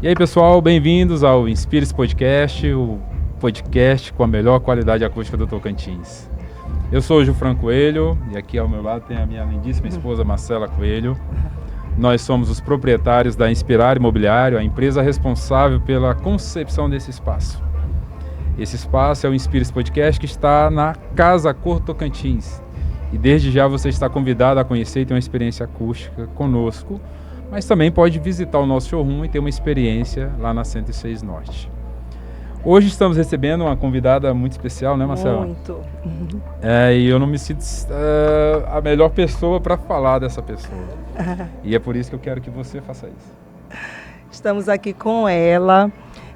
aí, pessoal, bem-vindos ao Inspire-se Podcast, o podcast com a melhor qualidade acústica do Tocantins. Eu sou o Gilfran Coelho e aqui ao meu lado tem a minha lindíssima esposa Marcela Coelho. Nós somos os proprietários da Inspirar Imobiliário, a empresa responsável pela concepção desse espaço. Esse espaço é o Inspire-se Podcast que está na Casa Cor Tocantins. E desde já você está convidado a conhecer e ter uma experiência acústica conosco, mas também pode visitar o nosso showroom e ter uma experiência lá na 106 Norte. Hoje estamos recebendo uma convidada muito especial, né, Marcela? Muito. E eu não me sinto a melhor pessoa para falar dessa pessoa. E é por isso que eu quero que você faça isso. Estamos aqui com ela,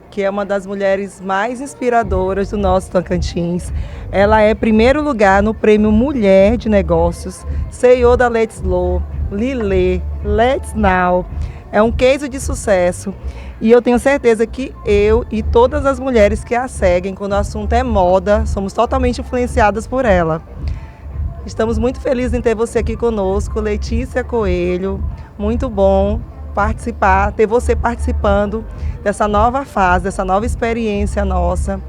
que é uma das mulheres mais inspiradoras do nosso Tocantins. Ela é primeiro lugar no Prêmio Mulher de Negócios, CEO da Let's Low, Lilê, Let's Now. É um case de sucesso e eu tenho certeza que eu e todas as mulheres que a seguem, quando o assunto é moda, somos totalmente influenciadas por ela. Estamos muito felizes em ter você aqui conosco, Letícia Coelho. Muito bom ter você participando dessa nova fase, dessa nova experiência nossa.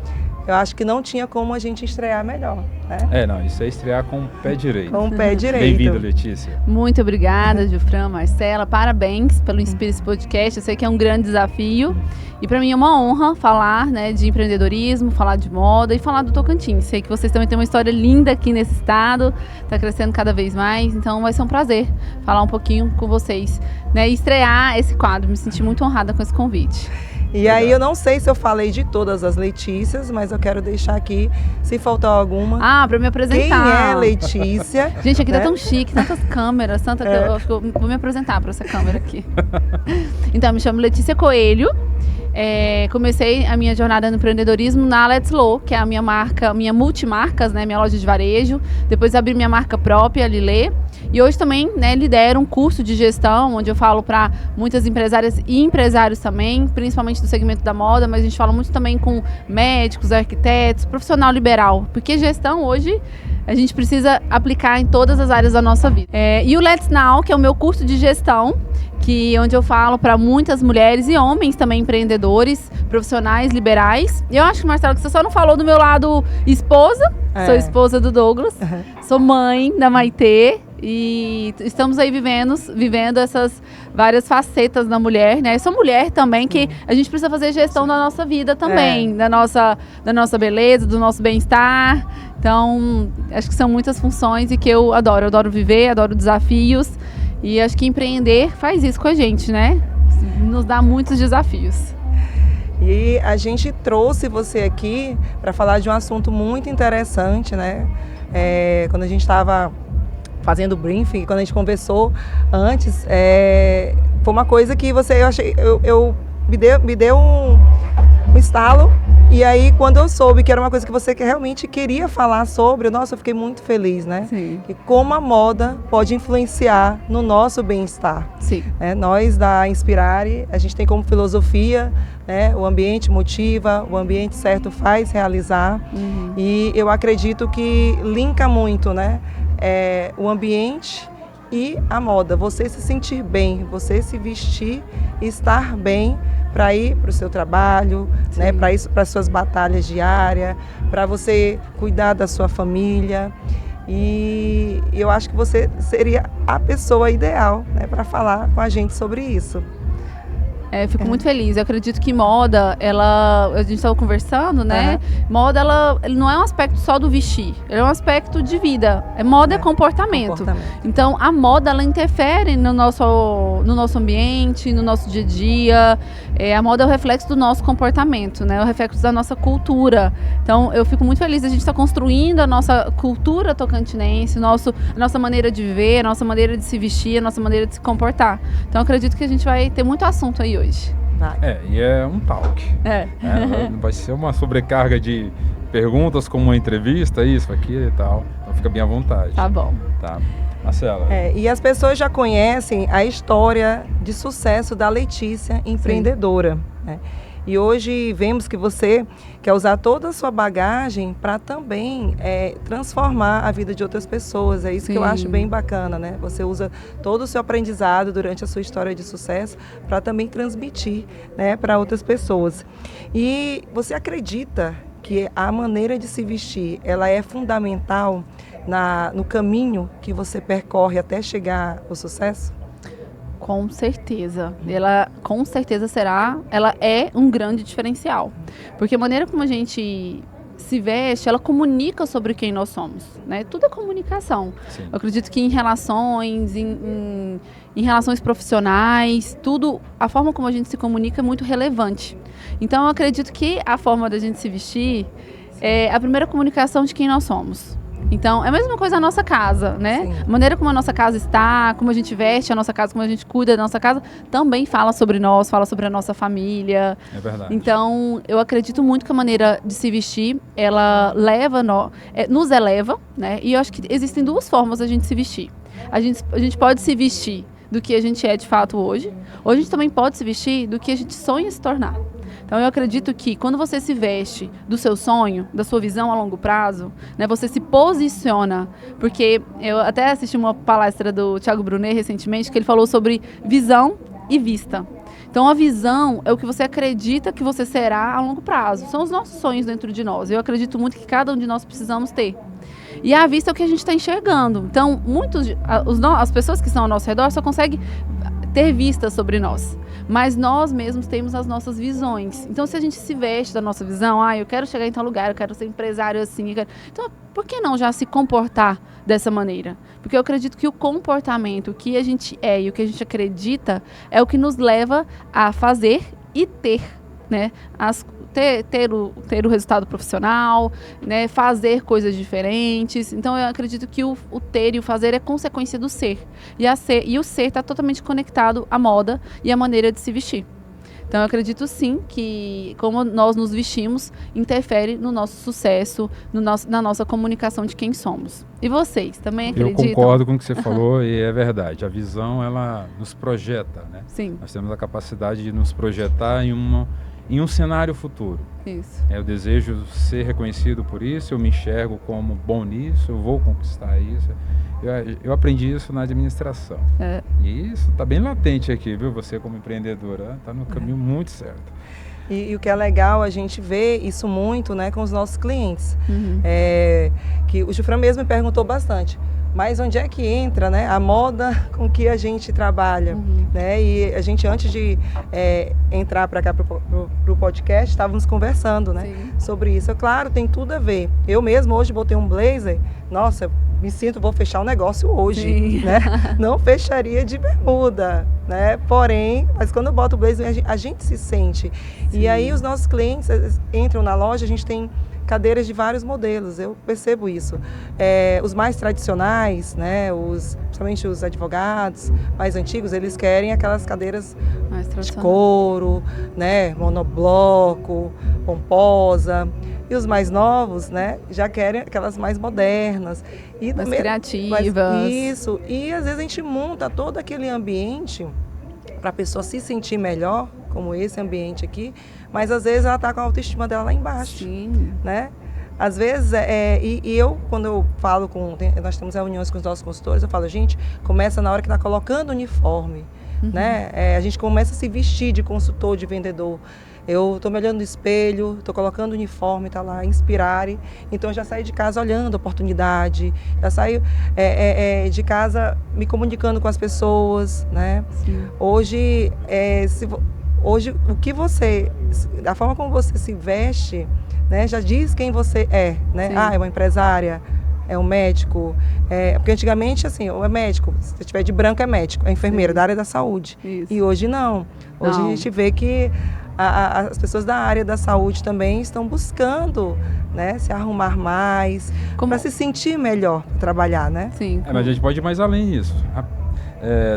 Eu acho que não tinha como a gente estrear melhor, né? Isso é estrear com o pé direito. Com o pé direito. Bem-vinda, Letícia. Muito obrigada, Gilfran, Marcela. Parabéns pelo Inspire-se Podcast. Eu sei que é um grande desafio. E para mim é uma honra falar, de empreendedorismo, falar de moda e falar do Tocantins. Sei que vocês também têm uma história linda aqui nesse estado. Está crescendo cada vez mais. Então vai ser um prazer falar um pouquinho com vocês. E estrear esse quadro. Me senti muito honrada com esse convite. E aí eu não sei se eu falei de todas as Letícias, mas eu quero deixar aqui, se faltou alguma. Para me apresentar. Quem é Letícia? Gente, aqui tá tão chique, tantas câmeras, que eu acho que eu vou me apresentar para essa câmera aqui. Então, eu me chamo Letícia Coelho. Comecei a minha jornada no empreendedorismo na Let's Low, que é a minha marca, minha multimarcas, minha loja de varejo. Depois abri minha marca própria, Lilê. E hoje também lidero um curso de gestão, onde eu falo para muitas empresárias e empresários também, principalmente do segmento da moda, mas a gente fala muito também com médicos, arquitetos, profissional liberal, porque gestão hoje a gente precisa aplicar em todas as áreas da nossa vida. E o Let's Now, que é o meu curso de gestão, onde eu falo para muitas mulheres e homens também empreendedores, profissionais, liberais. E eu acho que, Marcelo, que você só não falou do meu lado esposa, sou esposa do Douglas, sou mãe da Maitê, e estamos aí vivendo essas várias facetas da mulher, Sou mulher também, que a gente precisa fazer gestão da nossa vida também, da nossa beleza, do nosso bem-estar. Então, acho que são muitas funções e que eu adoro viver, adoro desafios. E acho que empreender faz isso com a gente, Nos dá muitos desafios. E a gente trouxe você aqui para falar de um assunto muito interessante, Quando a gente estava fazendo o briefing, quando a gente conversou antes, foi uma coisa que me deu um estalo. E aí, quando eu soube que era uma coisa que você realmente queria falar sobre, eu fiquei muito feliz, Sim. E como a moda pode influenciar no nosso bem-estar. Sim. Nós da Inspirare, a gente tem como filosofia, o ambiente motiva, o ambiente certo faz realizar. E eu acredito que linka muito, o ambiente e a moda. Você se sentir bem, você se vestir e estar bem para ir para o seu trabalho, para ir para as suas batalhas diárias, para você cuidar da sua família. E eu acho que você seria a pessoa ideal para falar com a gente sobre isso. Eu fico muito feliz. Eu acredito que moda, a gente estava conversando, Moda, ela não é um aspecto só do vestir, ela é um aspecto de vida. Moda é comportamento. Então, a moda, ela interfere no nosso ambiente, no nosso dia a dia. A moda é o reflexo do nosso comportamento, é o reflexo da nossa cultura. Então, eu fico muito feliz de a gente estar construindo a nossa cultura tocantinense, a nossa maneira de viver, a nossa maneira de se vestir, a nossa maneira de se comportar. Então, eu acredito que a gente vai ter muito assunto aí hoje. E é um talk. Vai ser uma sobrecarga de perguntas, como uma entrevista, isso, aquilo e tal. Então fica bem à vontade. Tá bom. Tá. Marcela. E as pessoas já conhecem a história de sucesso da Letícia, empreendedora. E hoje vemos que você quer usar toda a sua bagagem para também transformar a vida de outras pessoas. É isso que eu acho bem bacana, né? Você usa todo o seu aprendizado durante a sua história de sucesso para também transmitir, né, para outras pessoas. E você acredita que a maneira de se vestir, ela é fundamental no caminho que você percorre até chegar ao sucesso? Com certeza. Ela com certeza ela é um grande diferencial. Porque a maneira como a gente se veste, ela comunica sobre quem nós somos, né? Tudo é comunicação. Sim. Eu acredito que em relações, em relações profissionais, tudo, a forma como a gente se comunica é muito relevante. Então eu acredito que a forma da gente se vestir é a primeira comunicação de quem nós somos. Então, é a mesma coisa na nossa casa, né? Sim. A maneira como a nossa casa está, como a gente veste a nossa casa, como a gente cuida da nossa casa, também fala sobre nós, fala sobre a nossa família. É verdade. Então, eu acredito muito que a maneira de se vestir, ela nos eleva, né? E eu acho que existem duas formas da gente se vestir. A gente pode se vestir do que a gente é de fato hoje, ou a gente também pode se vestir do que a gente sonha se tornar. Então eu acredito que quando você se veste do seu sonho, da sua visão a longo prazo, né, você se posiciona, porque eu até assisti uma palestra do Thiago Brunet recentemente, que ele falou sobre visão e vista. Então a visão é o que você acredita que você será a longo prazo, são os nossos sonhos dentro de nós. Eu acredito muito que cada um de nós precisamos ter. E a vista é o que a gente está enxergando. Então as pessoas que estão ao nosso redor só conseguem ter vista sobre nós. Mas nós mesmos temos as nossas visões. Então, se a gente se veste da nossa visão, eu quero chegar em tal lugar, eu quero ser empresário assim. Então, por que não já se comportar dessa maneira? Porque eu acredito que o comportamento, o que a gente é e o que a gente acredita é o que nos leva a fazer e ter, né, ter o resultado profissional, né, fazer coisas diferentes. Então, eu acredito que o ter e o fazer é consequência do ser. E o ser está totalmente conectado à moda e à maneira de se vestir. Então, eu acredito sim que como nós nos vestimos interfere no nosso sucesso, na nossa comunicação de quem somos. E vocês também acreditam? Eu concordo com o que você falou e é verdade. A visão, ela nos projeta, né? Sim. Nós temos a capacidade de nos projetar em um cenário futuro. Isso. Eu desejo ser reconhecido por isso, eu me enxergo como bom nisso, eu vou conquistar isso. Eu aprendi isso na administração. E isso está bem latente aqui, viu? Você como empreendedora está no caminho muito certo. E o que é legal, a gente vê isso muito, né, com os nossos clientes. Uhum. Que o Gilfran mesmo me perguntou bastante. Mas onde é que entra, né, a moda com que a gente trabalha? Uhum. Né? E a gente, antes de entrar para cá, para o podcast, estávamos conversando, né, sobre isso. Claro, tem tudo a ver. Eu mesmo hoje botei um blazer, nossa, me sinto, vou fechar um negócio hoje. Né? Não fecharia de bermuda, né? Porém, mas quando eu boto o blazer, a gente se sente. Sim. E aí os nossos clientes entram na loja, a gente tem cadeiras de vários modelos, eu percebo isso. Os mais tradicionais, né, principalmente os advogados mais antigos, eles querem aquelas cadeiras de couro, né, monobloco, pomposa. E os mais novos, né, já querem aquelas mais modernas. E mais também, criativas. Isso. E às vezes a gente monta todo aquele ambiente para a pessoa se sentir melhor, como esse ambiente aqui, mas às vezes ela está com a autoestima dela lá embaixo. Sim. Né? Às vezes, eu, quando eu falo nós temos reuniões com os nossos consultores, eu falo, gente, começa na hora que está colocando o uniforme. Uhum. Né? A gente começa a se vestir de consultor, de vendedor. Eu estou me olhando no espelho, estou colocando o uniforme, está lá, inspirare. Então, eu já saio de casa olhando a oportunidade, já saio de casa me comunicando com as pessoas. Né? Hoje, o que a forma como você se veste, né, já diz quem você é. Né? É uma empresária, é um médico. Porque antigamente, assim, ou é médico, se estiver de branco é médico, é enfermeira da área da saúde. Isso. E hoje não. Hoje a gente vê que as pessoas da área da saúde também estão buscando, né, se arrumar mais, para se sentir melhor para trabalhar, né? Sim. Mas a gente pode ir mais além disso.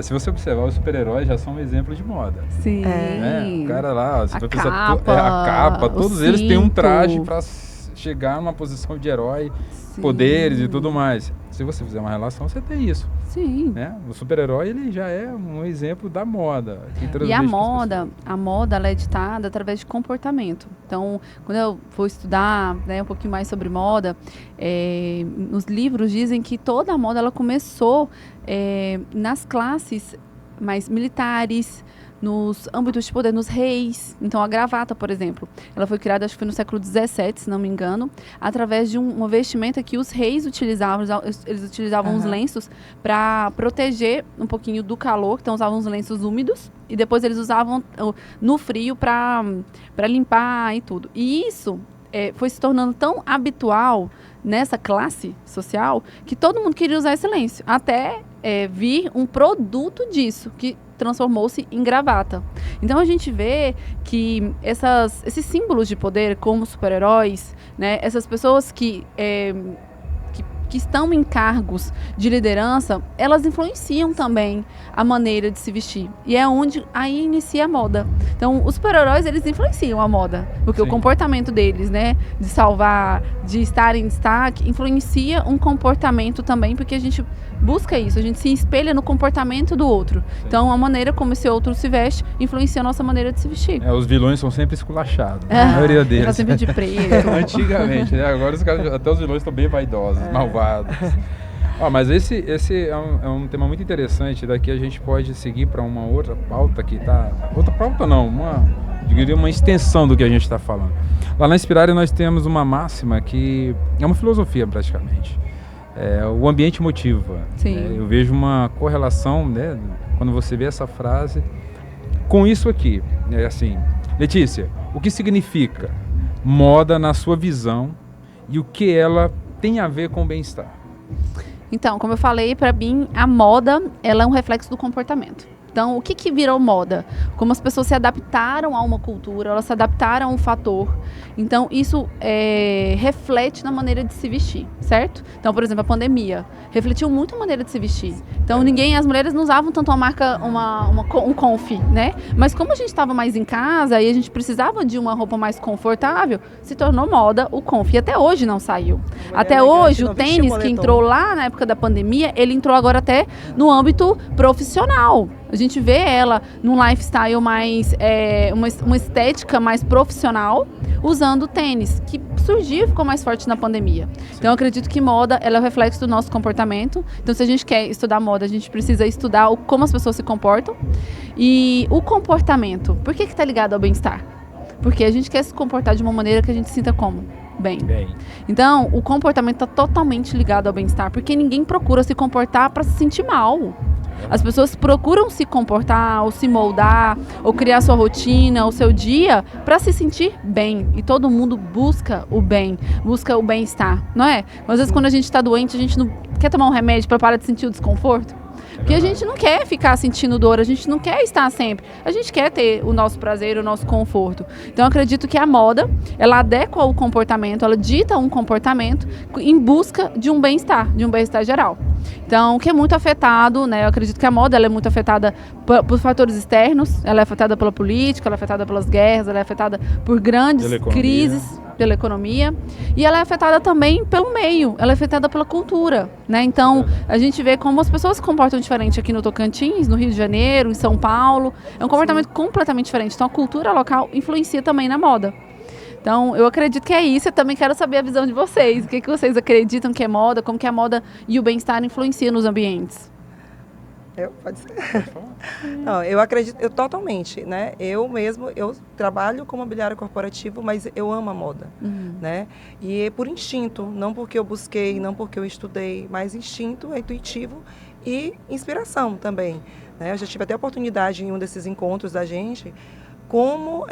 Se você observar, os super-heróis já são um exemplo de moda. Sim. Né? O cara lá, você vai pensar, a capa, todos eles têm um traje para chegar numa posição de herói, Sim. poderes e tudo mais. Se você fizer uma relação, você tem isso. Sim. Né? O super-herói, ele já é um exemplo da moda. Que E transmite a pras moda, ela é ditada através de comportamento. Então, quando eu vou estudar, né, um pouquinho mais sobre moda, nos livros dizem que toda a moda ela começou nas classes mais militares, nos âmbitos de poder, nos reis. Então, a gravata, por exemplo, ela foi criada, acho que foi no século XVII, se não me engano, através de uma vestimenta que os reis utilizavam. Eles utilizavam os lenços para proteger um pouquinho do calor, então usavam os lenços úmidos, e depois eles usavam no frio para limpar e tudo. E isso foi se tornando tão habitual nessa classe social que todo mundo queria usar esse lenço, até vir um produto disso, que transformou-se em gravata. Então a gente vê que esses símbolos de poder, como super-heróis, né, essas pessoas que estão em cargos de liderança, elas influenciam também a maneira de se vestir. E é onde aí inicia a moda. Então, os super-heróis, eles influenciam a moda. Porque Sim. o comportamento deles, né, de salvar, de estar em destaque, influencia um comportamento também, porque a gente busca isso, a gente se espelha no comportamento do outro. Sim. Então, a maneira como esse outro se veste influencia a nossa maneira de se vestir. Os vilões são sempre esculachados, a maioria Tá deles. sempre de preto. Antigamente, né? Agora até os vilões estão bem vaidosos, malvados. Mas esse é um tema muito interessante. Daqui a gente pode seguir para uma outra pauta que está... Outra pauta não, uma extensão do que a gente está falando. Lá na Inspirare nós temos uma máxima que é uma filosofia praticamente. O ambiente motiva. Sim. Eu vejo uma correlação, né, quando você vê essa frase com isso aqui. Assim, Letícia, o que significa moda na sua visão e o que ela tem a ver com o bem-estar? Então, como eu falei, para mim, a moda ela é um reflexo do comportamento. Então, o que virou moda? Como as pessoas se adaptaram a uma cultura, elas se adaptaram a um fator. Então, isso reflete na maneira de se vestir, certo? Então, por exemplo, a pandemia refletiu muito a maneira de se vestir. Então, as mulheres não usavam tanto uma marca, um conf, né? Mas como a gente estava mais em casa e a gente precisava de uma roupa mais confortável, se tornou moda o conf. E até hoje não saiu. Até hoje, o tênis que entrou lá na época da pandemia, ele entrou agora até no âmbito profissional. A gente vê ela num lifestyle mais, uma estética mais profissional, usando tênis, que surgiu e ficou mais forte na pandemia. Então, eu acredito que moda, ela é o reflexo do nosso comportamento. Então, se a gente quer estudar moda, a gente precisa estudar como as pessoas se comportam. E o comportamento, por que está ligado ao bem-estar? Porque a gente quer se comportar de uma maneira que a gente se sinta como? Bem. Então, o comportamento está totalmente ligado ao bem-estar, porque ninguém procura se comportar para se sentir mal. As pessoas procuram se comportar, ou se moldar, ou criar sua rotina, o seu dia, para se sentir bem. E todo mundo busca o bem, busca o bem-estar, não é? Às vezes, quando a gente está doente, a gente não quer tomar um remédio para parar de sentir o desconforto. Porque a gente não quer ficar sentindo dor, a gente não quer estar sempre. A gente quer ter o nosso prazer, o nosso conforto. Então, eu acredito que a moda, ela adequa o comportamento, ela dita um comportamento em busca de um bem-estar geral. Então, que é muito afetado, né? Eu acredito que a moda ela é muito afetada por fatores externos, ela é afetada pela política, ela é afetada pelas guerras, ela é afetada por grandes crises pela economia, e ela é afetada também pelo meio, ela é afetada pela cultura, né? Então, a gente vê como as pessoas se comportam diferente aqui no Tocantins, no Rio de Janeiro, em São Paulo, é um comportamento completamente diferente. Então, a cultura local influencia também na moda. Então, eu acredito que é isso. Eu também quero saber a visão de vocês. O que vocês acreditam que é moda? Como que a moda e o bem-estar influenciam nos ambientes? Pode ser. Não, eu acredito, totalmente, né? Eu trabalho com mobiliário corporativo, mas eu amo a moda, né? E é por instinto, não porque eu busquei, não porque eu estudei, mas instinto, é intuitivo e inspiração também, né? Eu já tive até a oportunidade em um desses encontros da gente, como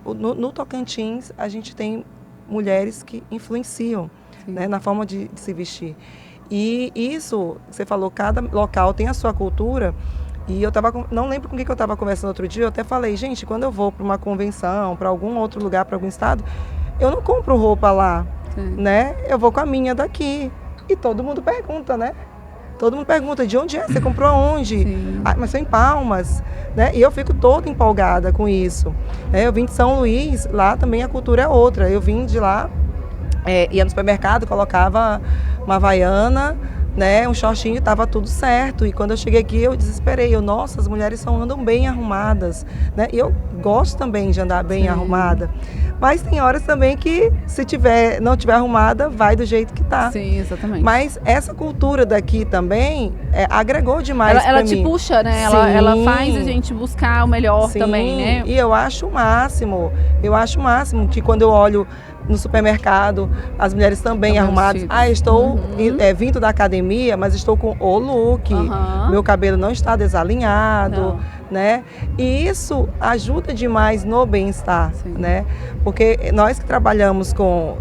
no Tocantins a gente tem mulheres que influenciam, né, na forma de se vestir. E isso, você falou, cada local tem a sua cultura. E eu não lembro com quem que eu estava conversando outro dia, eu até falei, gente, quando eu vou para uma convenção, para algum outro lugar, para algum estado, eu não compro roupa lá, né? Eu vou com a minha daqui. E todo mundo pergunta, né? Todo mundo pergunta, de onde é? Você comprou aonde? Ah, mas são em Palmas, né? E eu fico toda empolgada com isso. Eu vim de São Luís, lá também a cultura é outra. Eu vim de lá, Ia no supermercado, colocava uma havaiana, né, um shortinho, e tava tudo certo. E quando eu cheguei aqui, eu desesperei. Nossa, as mulheres andam bem arrumadas, né? E eu gosto também de andar bem arrumada. Mas tem horas também que, se não tiver arrumada, vai do jeito que tá. Sim, exatamente. Mas essa cultura daqui também agregou demais ela pra mim. te puxa, né? Sim. Ela faz a gente buscar o melhor também, né? E eu acho o máximo. Eu acho o máximo que quando eu olho no supermercado, as mulheres também arrumadas. Estou vindo da academia, mas estou com o look. Meu cabelo não está desalinhado, né? E isso ajuda demais no bem-estar, né? Porque nós que trabalhamos com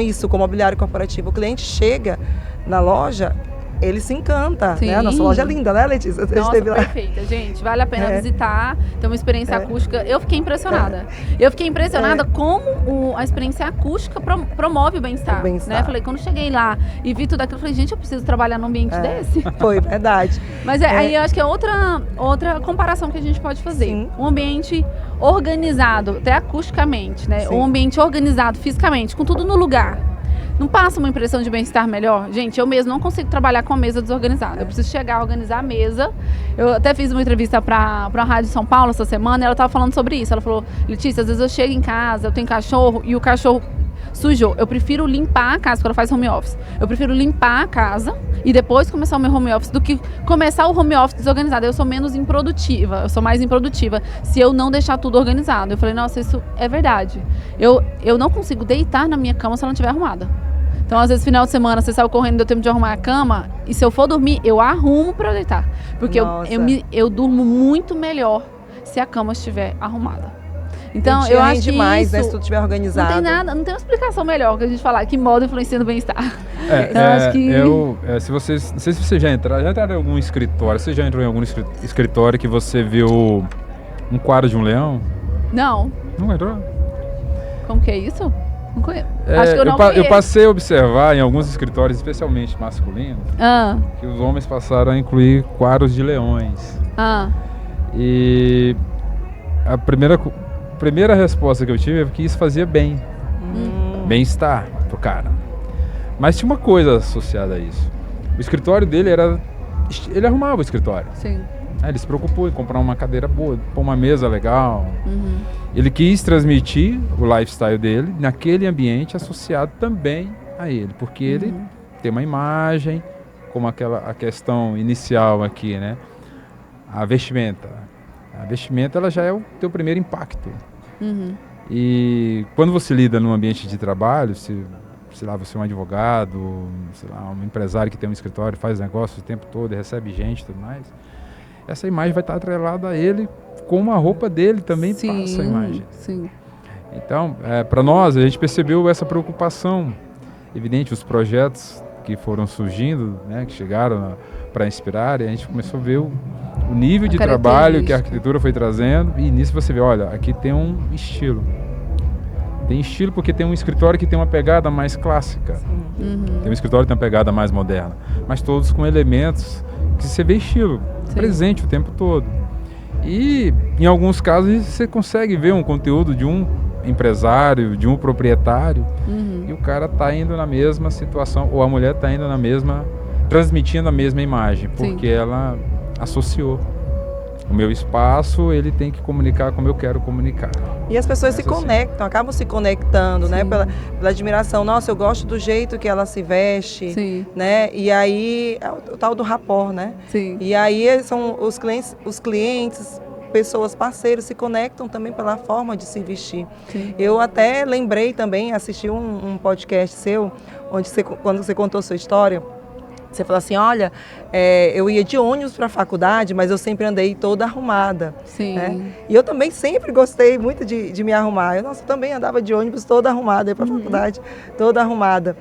isso, com mobiliário corporativo, o cliente chega na loja, ele se encanta, né? A nossa loja é linda, né, Letícia? Você esteve lá. Perfeita, gente. Vale a pena visitar, ter uma experiência acústica. Eu fiquei impressionada. Eu fiquei impressionada como a experiência acústica promove o bem-estar. Né? Falei, quando cheguei lá e vi tudo aquilo, eu falei, gente, eu preciso trabalhar num ambiente desse. Foi, verdade. Mas aí eu acho que é outra comparação que a gente pode fazer. Sim. Um ambiente organizado, até acusticamente, né? Sim. Um ambiente organizado fisicamente, com tudo no lugar. Não passa uma impressão de bem-estar melhor? Gente, eu mesmo não consigo trabalhar com a mesa desorganizada. Eu preciso chegar a organizar a mesa. Eu até fiz uma entrevista para a Rádio São Paulo essa semana e ela estava falando sobre isso. Ela falou, Letícia, às vezes eu chego em casa, eu tenho cachorro e o cachorro sujou. Eu prefiro limpar a casa, porque ela faz home office. Eu prefiro limpar a casa e depois começar o meu home office do que começar o home office desorganizado. Eu sou menos improdutiva, eu sou mais improdutiva se eu não deixar tudo organizado. Eu falei, nossa, isso é verdade. Eu não consigo deitar na minha cama se ela não estiver arrumada. Então, às vezes, final de semana, você sai correndo, deu tempo de arrumar a cama, e se eu for dormir, eu arrumo pra deitar. Porque eu durmo muito melhor se a cama estiver arrumada. Então, eu acho que demais, isso, né, se tudo estiver organizado. Não tem nada, não tem uma explicação melhor que a gente falar que moda influencia no bem-estar. Então, acho que... não sei se você já entraram em algum escritório, você já entrou em algum escritório que você viu um quadro de um leão? Não. Não entrou? Como que é isso? Acho que eu passei a observar em alguns escritórios, especialmente masculinos, que os homens passaram a incluir quadros de leões. E a primeira resposta que eu tive é que isso fazia bem-estar pro cara. Mas tinha uma coisa associada a isso. O escritório dele ele arrumava o escritório. Sim. Ele se preocupou em comprar uma cadeira boa, pôr uma mesa legal. Ele quis transmitir o lifestyle dele naquele ambiente associado também a ele, porque ele tem uma imagem, como a questão inicial aqui, né? A vestimenta. A vestimenta ela já é o teu primeiro impacto. E quando você lida num ambiente de trabalho, sei lá, você é um advogado, sei lá, um empresário que tem um escritório, faz negócio o tempo todo, recebe gente e tudo mais, essa imagem vai estar atrelada a ele, como a roupa dele também passa a imagem. Sim. Então, para nós, a gente percebeu essa preocupação. Evidente, os projetos que foram surgindo, né, que chegaram para inspirar, e a gente começou a ver o nível de trabalho que a arquitetura foi trazendo, e nisso você vê, olha, aqui tem um estilo. Tem estilo porque tem um escritório que tem uma pegada mais clássica. Tem um escritório que tem uma pegada mais moderna. Mas todos com elementos que você vê estilo, presente o tempo todo. E em alguns casos você consegue ver um conteúdo de um empresário, de um proprietário, e o cara está indo na mesma situação, ou a mulher está indo transmitindo a mesma imagem, porque ela associou. O meu espaço, ele tem que comunicar como eu quero comunicar. E as pessoas se conectam, acabam se conectando, né? Pela admiração. Nossa, eu gosto do jeito que ela se veste, né? E aí, é o tal do rapport, né? E aí são os clientes, pessoas, parceiros, se conectam também pela forma de se vestir. Eu até lembrei também, assisti um podcast seu, onde quando você contou sua história, você falou assim, olha, eu ia de ônibus para a faculdade, mas eu sempre andei toda arrumada. Né? E eu também sempre gostei muito de me arrumar. Eu também andava de ônibus toda arrumada, ia para a faculdade toda arrumada.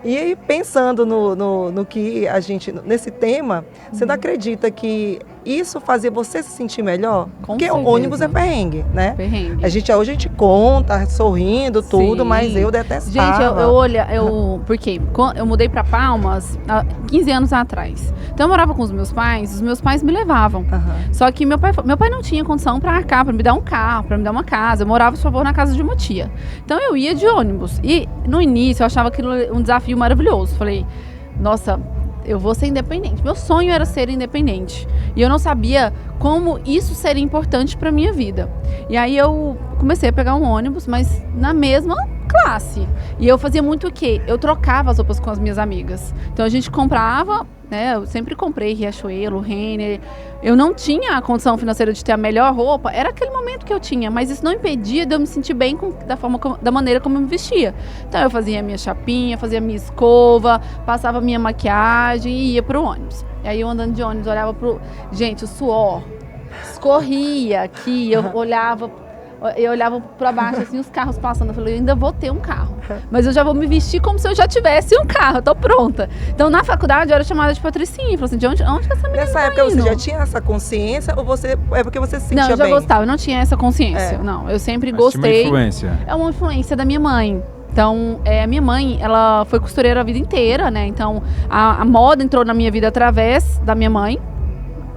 E aí, pensando no que a gente, nesse tema, você não acredita que isso fazia você se sentir melhor? Com Porque certeza. ônibus é perrengue, né? Perrengue. Hoje a gente conta, sorrindo, tudo, Sim. mas eu detestava. Gente, porque eu mudei pra Palmas há 15 anos atrás. Então eu morava com os meus pais me levavam. Aham. Só que meu pai não tinha condição pra arcar, pra me dar um carro, pra me dar uma casa. Eu morava, por favor, na casa de uma tia. Então eu ia de ônibus. E no início eu achava aquilo um desafio maravilhoso. Falei, nossa, eu vou ser independente. Meu sonho era ser independente. E eu não sabia como isso seria importante pra minha vida. E aí eu comecei a pegar um ônibus, mas na mesma classe. E eu fazia muito o quê? Eu trocava as roupas com as minhas amigas. Então a gente comprava, né? Eu sempre comprei Riachuelo, Renner. Eu não tinha a condição financeira de ter a melhor roupa. Era aquele momento que eu tinha, mas isso não impedia de eu me sentir bem da maneira como eu me vestia. Então eu fazia a minha chapinha, fazia a minha escova, passava a minha maquiagem e ia pro ônibus. E aí eu andando de ônibus, olhava pro... Gente, o suor escorria aqui, eu olhava pra baixo, assim, os carros passando. Eu falei, eu ainda vou ter um carro. Mas eu já vou me vestir como se eu já tivesse um carro, eu tô pronta. Então, na faculdade, eu era chamada de Patricinha. Falei assim, de onde que essa menina Nessa tá época indo? você já tinha essa consciência ou é porque você se sentia Não, eu já bem? gostava, eu não tinha essa consciência. É. Não, eu sempre Mas tinha uma gostei. influência. É uma influência da minha mãe. Então, a minha mãe, ela foi costureira a vida inteira, né? Então, a moda entrou na minha vida através da minha mãe.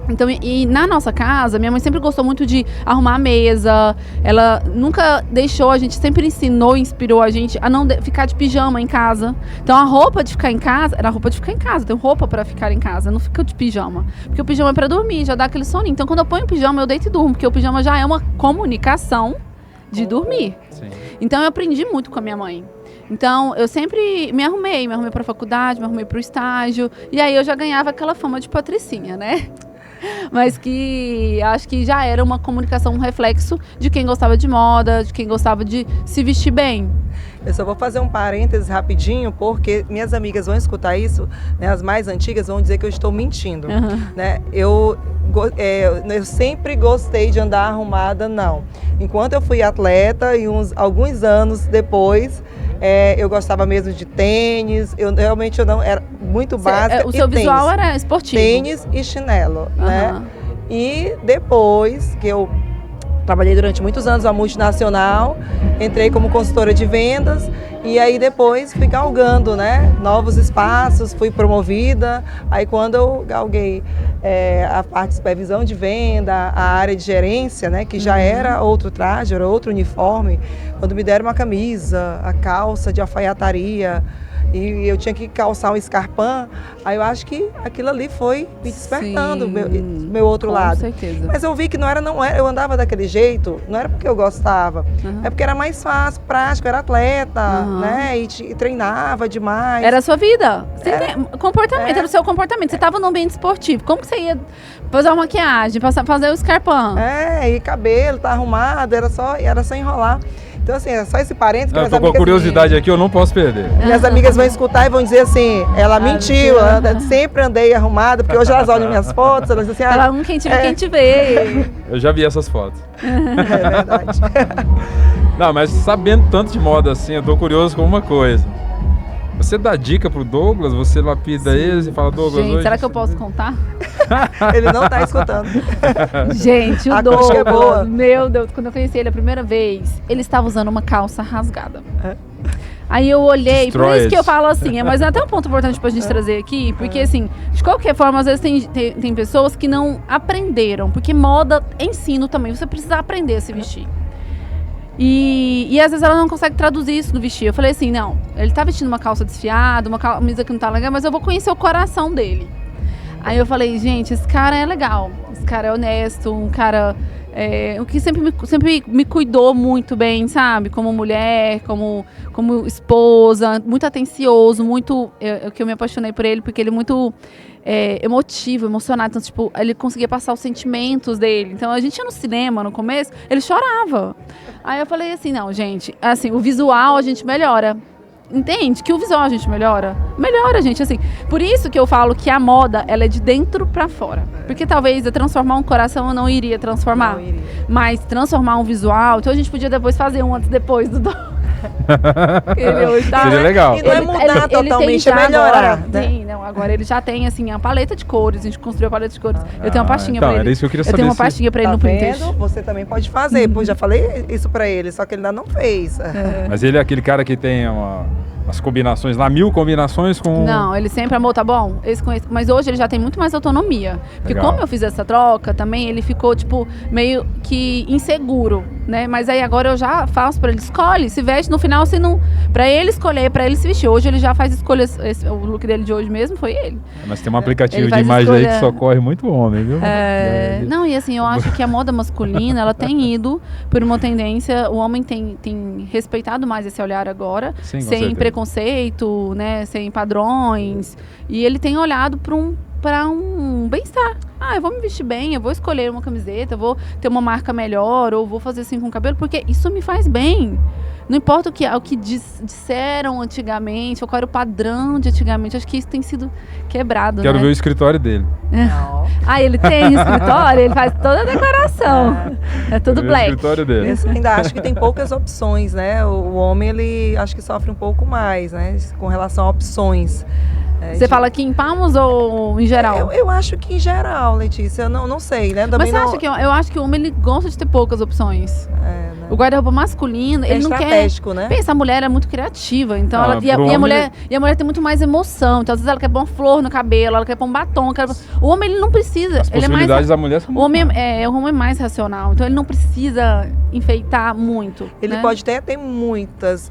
Então, e na nossa casa, minha mãe sempre gostou muito de arrumar a mesa. Ela nunca deixou, a gente sempre ensinou, inspirou a gente a não ficar de pijama em casa. Então, a roupa de ficar em casa, era a roupa de ficar em casa. Tem roupa pra ficar em casa, não fica de pijama. Porque o pijama é pra dormir, já dá aquele soninho. Então, quando eu ponho o pijama, eu deito e durmo. Porque o pijama já é uma comunicação de dormir. Sim. Então, eu aprendi muito com a minha mãe. Então, eu sempre me arrumei pra faculdade, me arrumei pro estágio. E aí, eu já ganhava aquela fama de patricinha, né? Mas que acho que já era uma comunicação, um reflexo de quem gostava de moda, de quem gostava de se vestir bem. Eu só vou fazer um parênteses rapidinho, porque minhas amigas vão escutar isso, né, as mais antigas vão dizer que eu estou mentindo. Né? Eu sempre gostei de andar arrumada, não. Enquanto eu fui atleta e alguns anos depois, eu gostava mesmo de tênis, eu não era muito básica. O seu visual era esportivo. Tênis e chinelo, né? E depois que eu trabalhei durante muitos anos numa multinacional, entrei como consultora de vendas e aí depois fui galgando, né, novos espaços, fui promovida. Aí quando eu galguei a parte de supervisão de venda, a área de gerência, né, que já era outro traje, era outro uniforme, quando me deram uma camisa, a calça de alfaiataria, e eu tinha que calçar um escarpão, aí eu acho que aquilo ali foi me despertando, meu outro lado. Com certeza. Mas eu vi que não era, eu andava daquele jeito, não era porque eu gostava, é porque era mais fácil, prático, era atleta, né, e treinava demais. Era a sua vida. Comportamento, era o seu comportamento. Você estava num ambiente esportivo, como que você ia fazer uma maquiagem, fazer o escarpão? E cabelo, tá arrumado, era só enrolar. Então, assim, é só esse parênteses. Eu tô com a curiosidade aqui, eu não posso perder. Minhas amigas vão escutar e vão dizer assim, ela mentiu, sempre andei arrumada, porque hoje elas olham minhas fotos, elas dizem assim... Ela quem te vê. Eu já vi essas fotos. É verdade. Não, mas sabendo tanto de moda assim, eu tô curioso com uma coisa. Você dá dica pro Douglas, você lapida eles e fala, Douglas, gente, hoje... será que eu posso contar? Ele não tá escutando. Gente, o A Douglas, acústica é boa. meu Deus, quando eu conheci ele a primeira vez, ele estava usando uma calça rasgada. Aí eu olhei, por isso que eu falo assim, mas é até um ponto importante pra gente trazer aqui, porque assim, de qualquer forma, às vezes tem pessoas que não aprenderam, porque moda é ensino também, você precisa aprender a se vestir. E às vezes ela não consegue traduzir isso no vestir. Eu falei assim, não, ele tá vestindo uma calça desfiada, uma camisa que não tá legal, mas eu vou conhecer o coração dele. Aí eu falei, gente, esse cara é legal, esse cara é honesto, um cara que sempre me cuidou muito bem, sabe? Como mulher, como esposa, muito atencioso, que eu me apaixonei por ele, porque ele é muito emotivo, emocionado. Então, tipo, ele conseguia passar os sentimentos dele. Então, a gente ia no cinema no começo, ele chorava. Aí eu falei assim, não, gente, assim, o visual a gente melhora. Entende? Que o visual a gente melhora, gente, assim. Por isso que eu falo que a moda, ela é de dentro pra fora. Porque talvez eu transformar um coração eu não iria transformar. Não iria. Mas transformar um visual, então a gente podia depois fazer um antes e depois do Ele hoje tá... Seria legal. E não é mudar totalmente, é melhorar. Né? Sim, não, agora ele já tem, assim, a paleta de cores, a gente construiu a paleta de cores. Eu tenho uma pastinha então, pra ele. era isso que eu queria saber. Eu tenho uma pastinha pra ele Tá no Pinterest. vendo? Você também pode fazer. Pô, já falei isso pra ele, só que ele ainda não fez. Mas ele é aquele cara que tem as combinações lá, 1000 combinações com... Não, ele sempre amou, tá bom? Mas hoje ele já tem muito mais autonomia. Porque Legal. como eu fiz essa troca também, ele ficou, tipo, meio que inseguro, né? Mas aí agora eu já faço pra ele, escolhe, se veste no final, se não... Pra ele escolher, pra ele se vestir. Hoje ele já faz escolhas, o look dele de hoje mesmo foi ele. Mas tem um aplicativo Ele de faz imagem aí que escolha- socorre muito homem, viu? Não, e assim, eu acho que a moda masculina, ela tem ido por uma tendência, o homem tem respeitado mais esse olhar agora, Sim, com sem certeza. preconceito, né, sem padrões, e ele tem olhado para um bem-estar. Ah, eu vou me vestir bem, eu vou escolher uma camiseta, eu vou ter uma marca melhor, ou vou fazer assim com o cabelo, porque isso me faz bem. Não importa o que disseram antigamente, ou qual era o padrão de antigamente, acho que isso tem sido quebrado, Quero né? ver o escritório dele. Não. Ah, ele tem escritório, ele faz toda a decoração. É tudo Quero ver o black. escritório dele. Eu ainda acho que tem poucas opções, né? O homem, ele acho que sofre um pouco mais, né? Com relação a opções. Você fala aqui em Palmas ou em geral? Eu acho que em geral, Letícia, eu não sei, né? Mas Também você não, acha que eu acho que o homem ele gosta de ter poucas opções. né? O guarda-roupa masculino, É ele não quer. estratégico, né? Pensa, a mulher é muito criativa, então Ah, e a pro homem- mulher tem muito mais emoção. Então, às vezes ela quer pôr uma flor no cabelo, ela quer pôr um batom. O homem ele não precisa. As Ele é mais possibilidades da mulher são o homem muito o homem é mais racional, então ele não precisa enfeitar muito. Ele né? pode até ter muitas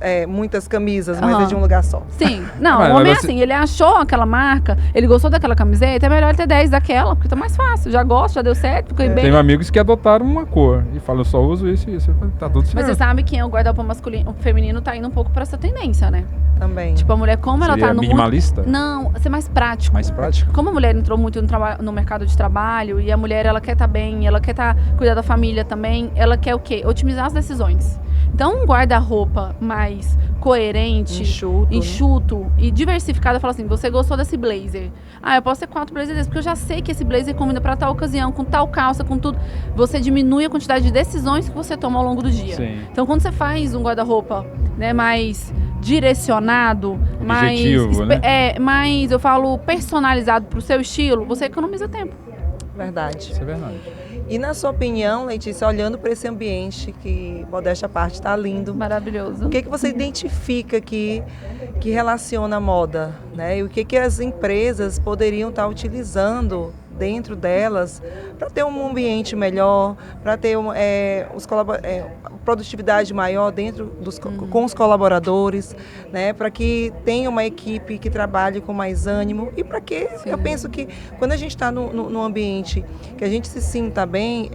camisas, mas Aham. é de um lugar só. Sim, não, Mas o homem é você- assim, ele achou aquela marca, ele gostou daquela camiseta, é melhor ele ter 10 daquela, porque tá mais fácil, já gosto, já deu certo, ficou bem. Tem amigos que adotaram uma cor e falam, eu só uso isso e isso. Eu falo, tá tudo certo. Mas você sabe que o guarda-roupa masculino, o feminino tá indo um pouco pra essa tendência, né? Também. Tipo, a mulher, como ela Seria tá no minimalista? Não, ser mais prático. Mais prático? Como a mulher entrou muito no mercado de trabalho e a mulher, ela quer estar bem, ela quer cuidar da família também, ela quer o quê? Otimizar as decisões. Então, um guarda-roupa mais coerente, enxuto e diversificado, eu falo assim, você gostou desse blazer? Ah, eu posso ter 4 blazers desses, porque eu já sei que esse blazer combina pra tal ocasião, com tal calça, com tudo. Você diminui a quantidade de decisões que você toma ao longo do dia. Sim. Então, quando você faz um guarda-roupa, né, mais direcionado, Objetivo, mais, eu falo, personalizado pro seu estilo, você economiza tempo. Verdade. Isso é verdade. E na sua opinião, Letícia, olhando para esse ambiente que, modéstia à parte, está lindo, Maravilhoso. o que você identifica que relaciona a moda, né? E o que as empresas poderiam estar utilizando dentro delas para ter um ambiente melhor, para ter produtividade maior dentro com os colaboradores, né? Para que tenha uma equipe que trabalhe com mais ânimo e para que eu penso que quando a gente está no ambiente que a gente se sinta bem,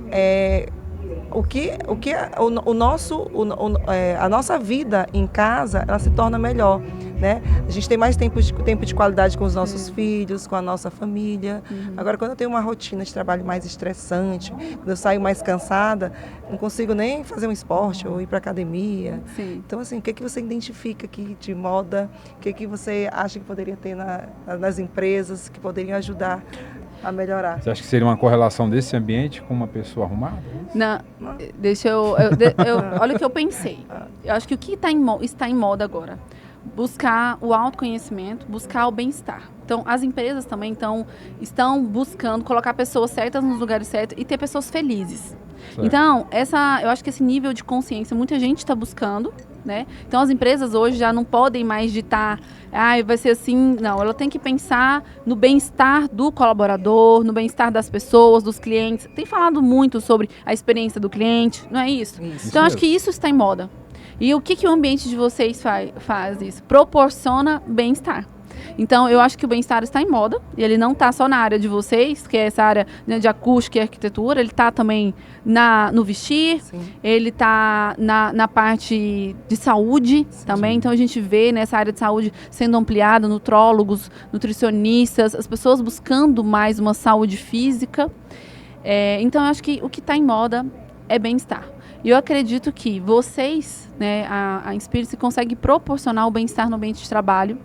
a nossa vida em casa, ela se torna melhor, né? A gente tem mais tempo de qualidade com os nossos filhos, com a nossa família. Agora, quando eu tenho uma rotina de trabalho mais estressante, quando eu saio mais cansada, não consigo nem fazer um esporte ou ir para academia. Sim. Então, assim, o que você identifica aqui de moda? O que você acha que poderia ter nas empresas que poderiam ajudar a melhorar? Você acha que seria uma correlação desse ambiente com uma pessoa arrumada? Não, deixa olha o que eu pensei. Eu acho que o que está em moda agora? Buscar o autoconhecimento, buscar o bem-estar. Então, as empresas também estão buscando colocar pessoas certas nos lugares certos e ter pessoas felizes. Certo. Então, eu acho que esse nível de consciência muita gente está buscando, né? Então, as empresas hoje já não podem mais ditar, vai ser assim. Não, ela tem que pensar no bem-estar do colaborador, no bem-estar das pessoas, dos clientes. Tem falado muito sobre a experiência do cliente, não é isso? Isso. Então, acho que isso está em moda. E o que o ambiente de vocês faz isso? Proporciona bem-estar. Então, eu acho que o bem-estar está em moda, e ele não está só na área de vocês, que é essa área, né, de acústica e arquitetura, ele está também no vestir, Sim. ele está na parte de saúde também. Então, a gente vê nessa área de saúde sendo ampliada, nutrólogos, nutricionistas, as pessoas buscando mais uma saúde física. Então, eu acho que o que está em moda é bem-estar. E eu acredito que vocês, né, a Inspire-se consegue proporcionar o bem-estar no ambiente de trabalho,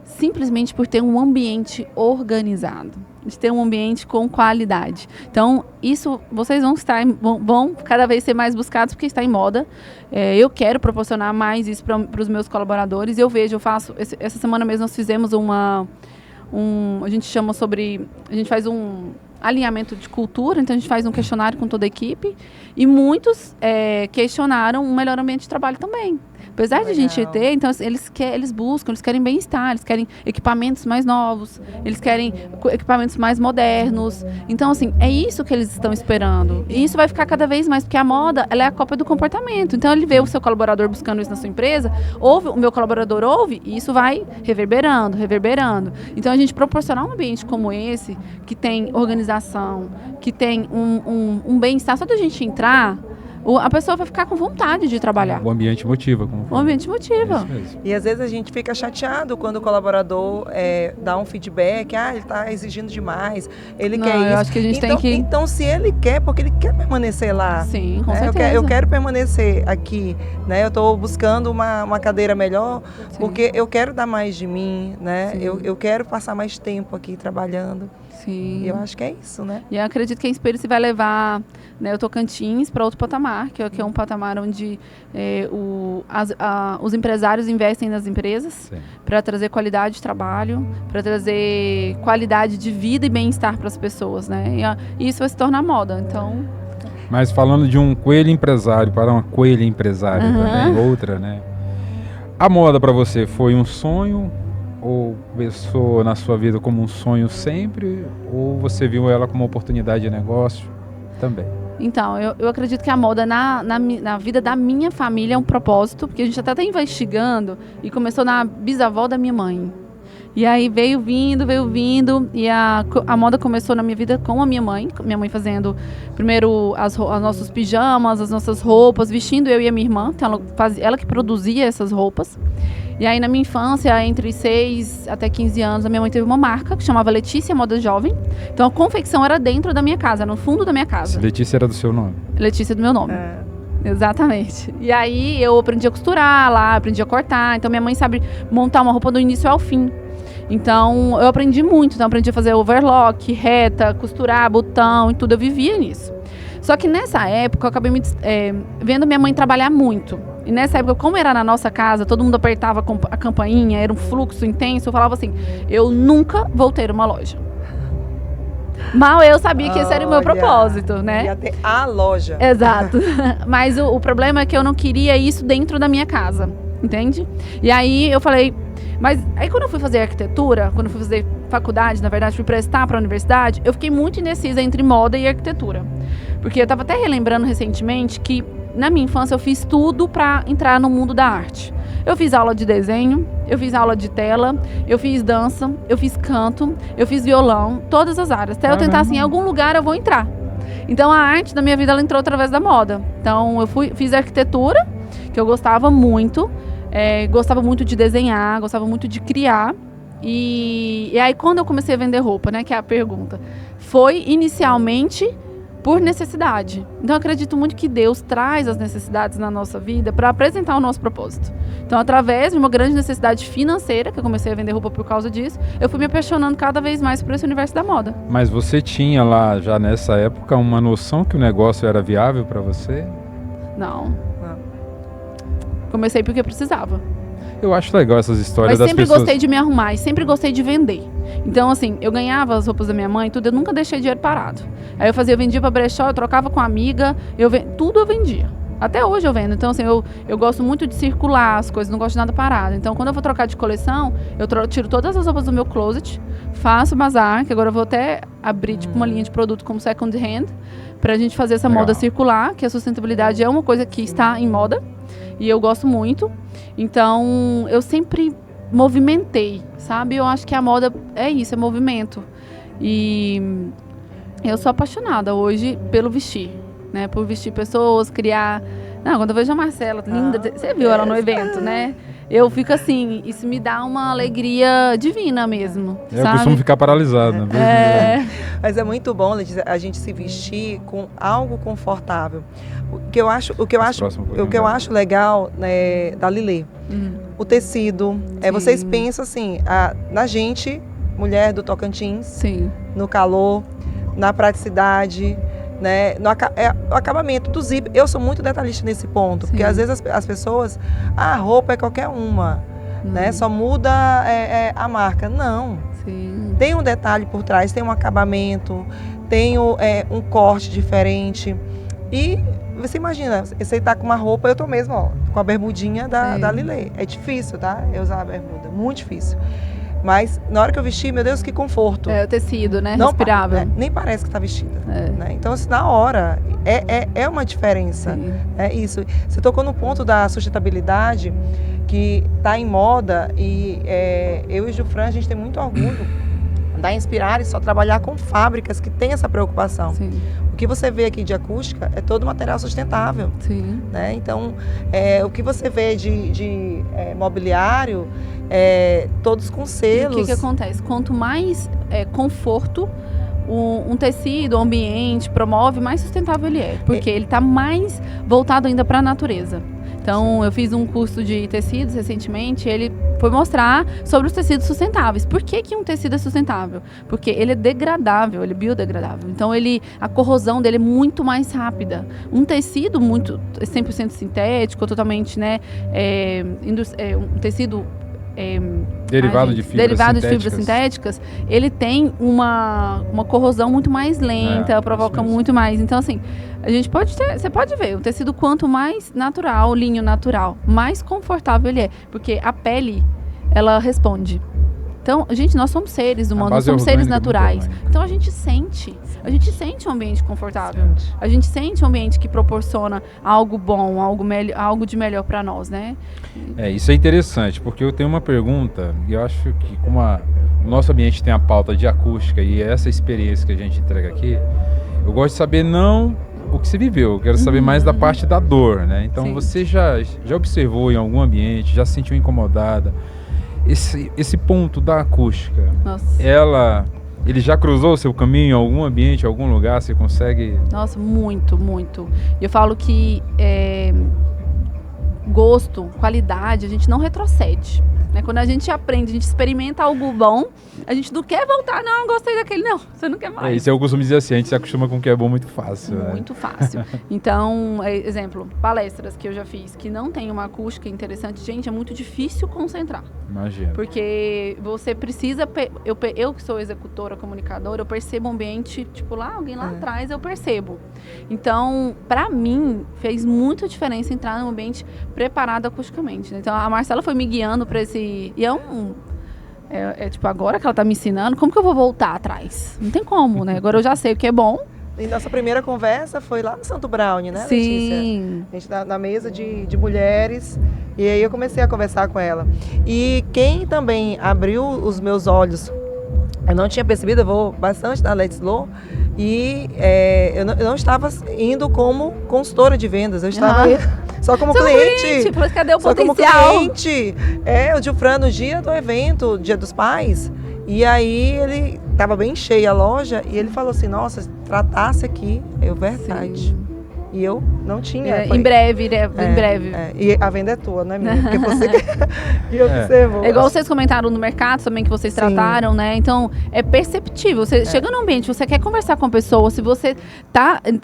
simplesmente por ter um ambiente organizado, de ter um ambiente com qualidade. Então, isso vocês vão cada vez ser mais buscados porque está em moda. Eu quero proporcionar mais isso para os meus colaboradores. Eu faço, essa semana mesmo nós fizemos a gente faz um alinhamento de cultura, então a gente faz um questionário com toda a equipe e muitos questionaram um melhor ambiente de trabalho também. Apesar de a gente ter, então eles querem bem-estar, eles querem equipamentos mais novos, eles querem equipamentos mais modernos. Então, assim, é isso que eles estão esperando. E isso vai ficar cada vez mais, porque a moda, ela é a cópia do comportamento. Então, ele vê o seu colaborador buscando isso na sua empresa, o meu colaborador ouve, e isso vai reverberando. Então, a gente proporcionar um ambiente como esse, que tem organização, que tem um bem-estar, só da gente entrar, a pessoa vai ficar com vontade de trabalhar. O ambiente motiva. O ambiente motiva. É isso mesmo. E às vezes a gente fica chateado quando o colaborador dá um feedback, ele está exigindo demais, ele quer isso. Eu acho que a gente tem que... Então, se ele quer, porque ele quer permanecer lá. Sim, com certeza. Eu quero permanecer aqui, né? Eu estou buscando uma cadeira melhor, sim, porque eu quero dar mais de mim, né? Eu quero passar mais tempo aqui trabalhando. Sim. E eu acho que é isso, né? E eu acredito que a Inspire-se vai levar, né, o Tocantins para outro patamar, que é um patamar onde os empresários investem nas empresas para trazer qualidade de trabalho, para trazer qualidade de vida e bem-estar para as pessoas, né? E isso vai se tornar moda, então... Mas falando de um coelho empresário para uma coelha empresária também, outra, né? A moda para você foi um sonho? Ou começou na sua vida como um sonho sempre? Ou você viu ela como uma oportunidade de negócio também? Então, eu acredito que a moda na vida da minha família é um propósito, porque a gente até está investigando e começou na bisavó da minha mãe. E aí veio vindo, e a moda começou na minha vida com a minha mãe fazendo primeiro os nossos pijamas, as nossas roupas, vestindo eu e a minha irmã, então ela que produzia essas roupas. E aí na minha infância, entre 6 até 15 anos, a minha mãe teve uma marca que chamava Letícia Moda Jovem. Então a confecção era dentro da minha casa, no fundo da minha casa. Letícia era do seu nome? Letícia do meu nome. Exatamente. E aí eu aprendi a costurar lá, aprendi a cortar. Então minha mãe sabe montar uma roupa do início ao fim. Então eu aprendi muito. Então eu aprendi a fazer overlock, reta, costurar, botão e tudo. Eu vivia nisso. Só que nessa época eu acabei vendo minha mãe trabalhar muito. E nessa época, como era na nossa casa, todo mundo apertava a campainha, era um fluxo intenso, eu falava assim, eu nunca vou ter uma loja. Mal eu sabia que esse era o meu propósito, né? Ia ter a loja. Exato. Mas o problema é que eu não queria isso dentro da minha casa, entende? E aí eu falei... Mas aí quando eu fui fazer arquitetura, quando eu fui fazer faculdade, na verdade, fui prestar para a universidade, eu fiquei muito indecisa entre moda e arquitetura. Porque eu estava até relembrando recentemente que na minha infância eu fiz tudo para entrar no mundo da arte. Eu fiz aula de desenho, eu fiz aula de tela, eu fiz dança, eu fiz canto, eu fiz violão, todas as áreas. Até eu tentar assim, em algum lugar eu vou entrar. Então a arte da minha vida ela entrou através da moda. Então eu fiz arquitetura, que eu gostava muito de desenhar, gostava muito de criar. E aí quando eu comecei a vender roupa, né, que é a pergunta, foi inicialmente por necessidade. Então eu acredito muito que Deus traz as necessidades na nossa vida para apresentar o nosso propósito. Então através de uma grande necessidade financeira, que eu comecei a vender roupa por causa disso, eu fui me apaixonando cada vez mais por esse universo da moda. Mas você tinha lá já nessa época uma noção que o negócio era viável para você? Não. Comecei porque precisava. Eu acho legal essas histórias das pessoas. Mas sempre gostei de me arrumar e sempre gostei de vender. Então, assim, eu ganhava as roupas da minha mãe, tudo, eu nunca deixei dinheiro parado. Aí eu vendia pra brechó, eu trocava com amiga, tudo eu vendia. Até hoje eu vendo. Então, assim, eu gosto muito de circular as coisas, não gosto de nada parado. Então, quando eu vou trocar de coleção, eu tiro todas as roupas do meu closet, faço bazar, que agora eu vou até abrir, tipo, uma linha de produto como second hand, pra gente fazer essa moda circular, que a sustentabilidade é uma coisa que está em moda. E eu gosto muito. Então, eu sempre movimentei, sabe? Eu acho que a moda é isso, é movimento. E eu sou apaixonada hoje pelo vestir, né? Por vestir pessoas, criar... Não, quando eu vejo a Marcela, linda, você viu ela no evento, né? eu fico assim, isso me dá uma alegria divina mesmo, Eu sabe? costumo ficar paralisado, né? Mas é muito bom, Letícia, a gente se vestir com algo confortável. O que eu acho legal, né, da Lilê, o tecido. Vocês pensam assim, na gente, mulher do Tocantins, Sim. no calor, na praticidade, né, no acabamento do zíper. Eu sou muito detalhista nesse ponto, porque às vezes as pessoas, a roupa é qualquer uma, né, só muda a marca. Não. Sim. Tem um detalhe por trás, tem um acabamento, tem um corte diferente. E você imagina, você tá com uma roupa, eu tô mesmo, ó, com a bermudinha da Lilê. É difícil, tá? Eu usar a bermuda, muito difícil. Mas na hora que eu vesti, meu Deus, que conforto. É o tecido, né? Não, respirável. Nem parece que tá vestida. Né? Então, assim, na hora, é uma diferença. Sim. É isso. Você tocou no ponto da sustentabilidade, que tá em moda, e eu e Jufran, a gente tem muito orgulho da Inspirar e só trabalhar com fábricas que têm essa preocupação. Sim. O que você vê aqui de acústica é todo material sustentável. Sim. Né? Então, o que você vê de mobiliário, todos com selos. E o que acontece? Quanto mais conforto um tecido, um ambiente promove, mais sustentável ele é. Porque ele está mais voltado ainda para a natureza. Então, eu fiz um curso de tecidos recentemente, ele foi mostrar sobre os tecidos sustentáveis. Por que um tecido é sustentável? Porque ele é degradável, ele é biodegradável. Então, a corrosão dele é muito mais rápida. Um tecido 100% sintético, totalmente, né, um tecido... derivado de fibras sintéticas, ele tem uma corrosão muito mais lenta, provoca muito mais. Então, assim, você pode ver, o tecido quanto mais natural, o linho natural, mais confortável ele é, porque a pele, ela responde. Então, gente, nós somos seres humanos, nós somos seres naturais. Então, a gente sente um ambiente confortável. A gente sente um ambiente que proporciona algo bom, algo de melhor para nós, né? Isso é interessante, porque eu tenho uma pergunta, e eu acho que como o nosso ambiente tem a pauta de acústica e essa experiência que a gente entrega aqui, eu gosto de saber não o que você viveu, eu quero saber mais da parte da dor, né? Então, Sim. Você já observou em algum ambiente, já se sentiu incomodada? Esse ponto da acústica, ele já cruzou o seu caminho em algum ambiente, em algum lugar? Você consegue... Nossa, muito, muito. Eu falo que gosto, qualidade, a gente não retrocede. Né? Quando a gente aprende, a gente experimenta algo bom, a gente não quer voltar, não, gostei daquele, não, você não quer mais. Isso eu costumo dizer assim, a gente se acostuma com o que é bom muito fácil. Muito fácil. Então, exemplo, palestras que eu já fiz, que não tem uma acústica interessante, gente, é muito difícil concentrar. Imagina. Porque você precisa, eu que sou executora, comunicadora, eu percebo o ambiente, tipo alguém lá atrás, eu percebo. Então, pra mim, fez muita diferença entrar num ambiente preparado acusticamente. Né? Então, a Marcela foi me guiando pra esse... E tipo, agora que ela tá me ensinando, como que eu vou voltar atrás? Não tem como, né? Agora eu já sei o que é bom. E nossa primeira conversa foi lá no Santo Brownie, né, Sim. Letícia? A gente na mesa de mulheres, e aí eu comecei a conversar com ela. E quem também abriu os meus olhos, eu não tinha percebido, eu vou bastante na Let's Low, e eu não estava indo como consultora de vendas, eu estava só como cliente. Cadê o só potencial? Como cliente. O Gilfran, no dia do evento, Dia dos Pais, e aí ele estava bem cheia a loja, e ele falou assim, nossa, tratasse aqui, verdade. Sim. E eu não tinha. Em breve. E a venda é tua, não é minha? Porque você que observou. É igual vocês comentaram no mercado também, que vocês trataram, né? Então, é perceptível. Você chega num ambiente, você quer conversar com a pessoa, se você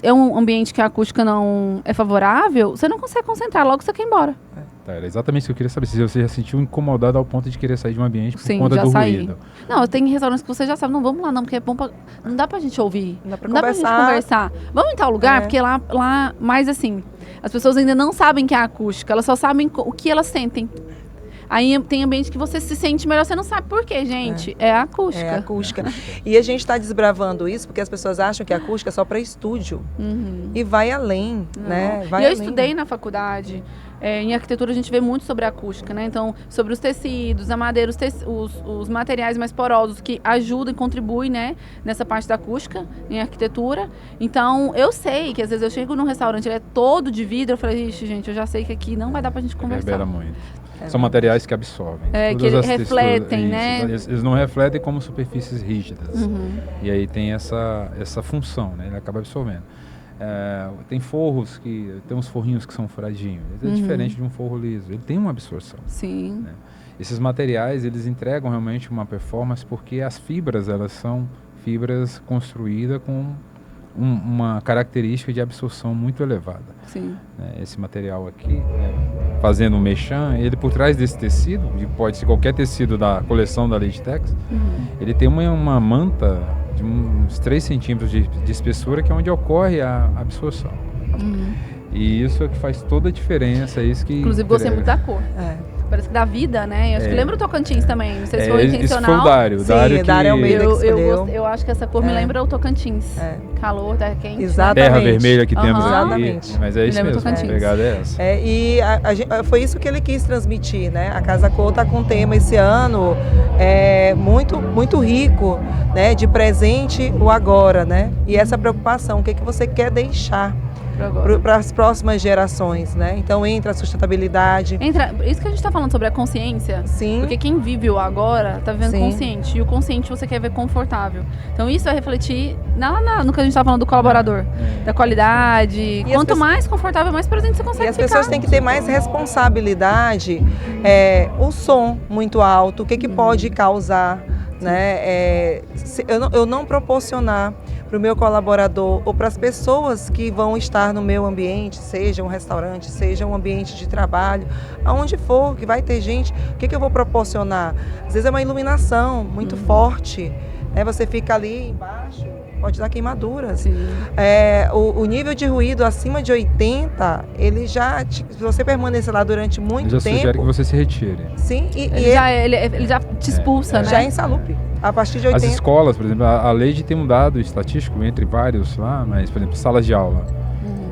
é um ambiente que a acústica não é favorável, você não consegue concentrar, logo você quer ir embora. Era exatamente isso que eu queria saber. Se você já sentiu incomodado ao ponto de querer sair de um ambiente por conta do ruído. Não, tem restaurantes que você já sabe, não vamos lá não, porque é bom não dá pra gente ouvir. Não dá pra gente conversar. Vamos em tal lugar, porque lá, mais assim, as pessoas ainda não sabem que é acústica, elas só sabem o que elas sentem. Aí tem ambiente que você se sente melhor, você não sabe por quê, gente. É a acústica. É a acústica. E a gente está desbravando isso porque as pessoas acham que a acústica é só para estúdio. E vai além, né? Eu estudei na faculdade. Em arquitetura a gente vê muito sobre a acústica, né? Então, sobre os tecidos, a madeira, os materiais mais porosos que ajudam e contribuem, né? Nessa parte da acústica, em arquitetura. Então, eu sei que às vezes eu chego num restaurante, ele é todo de vidro, eu falei, ixi, gente, eu já sei que aqui não vai dar pra gente conversar. Reverbera muito. São materiais que absorvem. Que eles refletem, né? Eles não refletem como superfícies rígidas. E aí tem essa função, né? Ele acaba absorvendo. Tem forros tem uns forrinhos que são furadinhos. É diferente de um forro liso. Ele tem uma absorção. Sim. Né? Esses materiais, eles entregam realmente uma performance porque as fibras, elas são fibras construídas com uma característica de absorção muito elevada. Sim. Esse material aqui, fazendo um mechan, ele por trás desse tecido, e pode ser qualquer tecido da coleção da Leitex, ele tem uma manta de uns 3 centímetros de espessura, que é onde ocorre a absorção. E isso é que faz toda a diferença. Inclusive, gostei muito da cor. Parece que dá vida, né? Eu acho que lembra o Tocantins também. Não sei se foi intencional. Isso foi o Dário. Sim, Dário Almeida que escolheu. Eu acho que essa cor me lembra o Tocantins. Calor, terra quente. Exatamente. Terra vermelha que temos aqui. Exatamente. Mas é isso mesmo, a pegada é essa. Foi isso que ele quis transmitir, né? A Casa Cor está com um tema esse ano muito, muito rico, né? De presente o agora, né? E essa preocupação, o que você quer deixar para as próximas gerações, né? Então entra a sustentabilidade. Isso que a gente está falando sobre a consciência. Sim. Porque quem vive o agora está vivendo consciente. E o consciente você quer ver confortável. Então isso vai refletir no que a gente está falando do colaborador. Da qualidade. E quanto mais confortável, mais presente você consegue ficar. E as pessoas têm que ter mais responsabilidade. O som muito alto, o que pode causar, né? Eu não proporcionar para o meu colaborador ou para as pessoas que vão estar no meu ambiente, seja um restaurante, seja um ambiente de trabalho, aonde for, que vai ter gente, o que eu vou proporcionar? Às vezes é uma iluminação muito forte, né? Você fica ali embaixo, pode dar queimaduras. O nível de ruído acima de 80, ele já, se você permanecer lá durante muito tempo... já sugere que você se retire. Sim, ele já te expulsa, né? Já é insalubre. A partir de 80. As escolas, por exemplo, a Leide tem um dado estatístico entre vários lá, mas, por exemplo, salas de aula.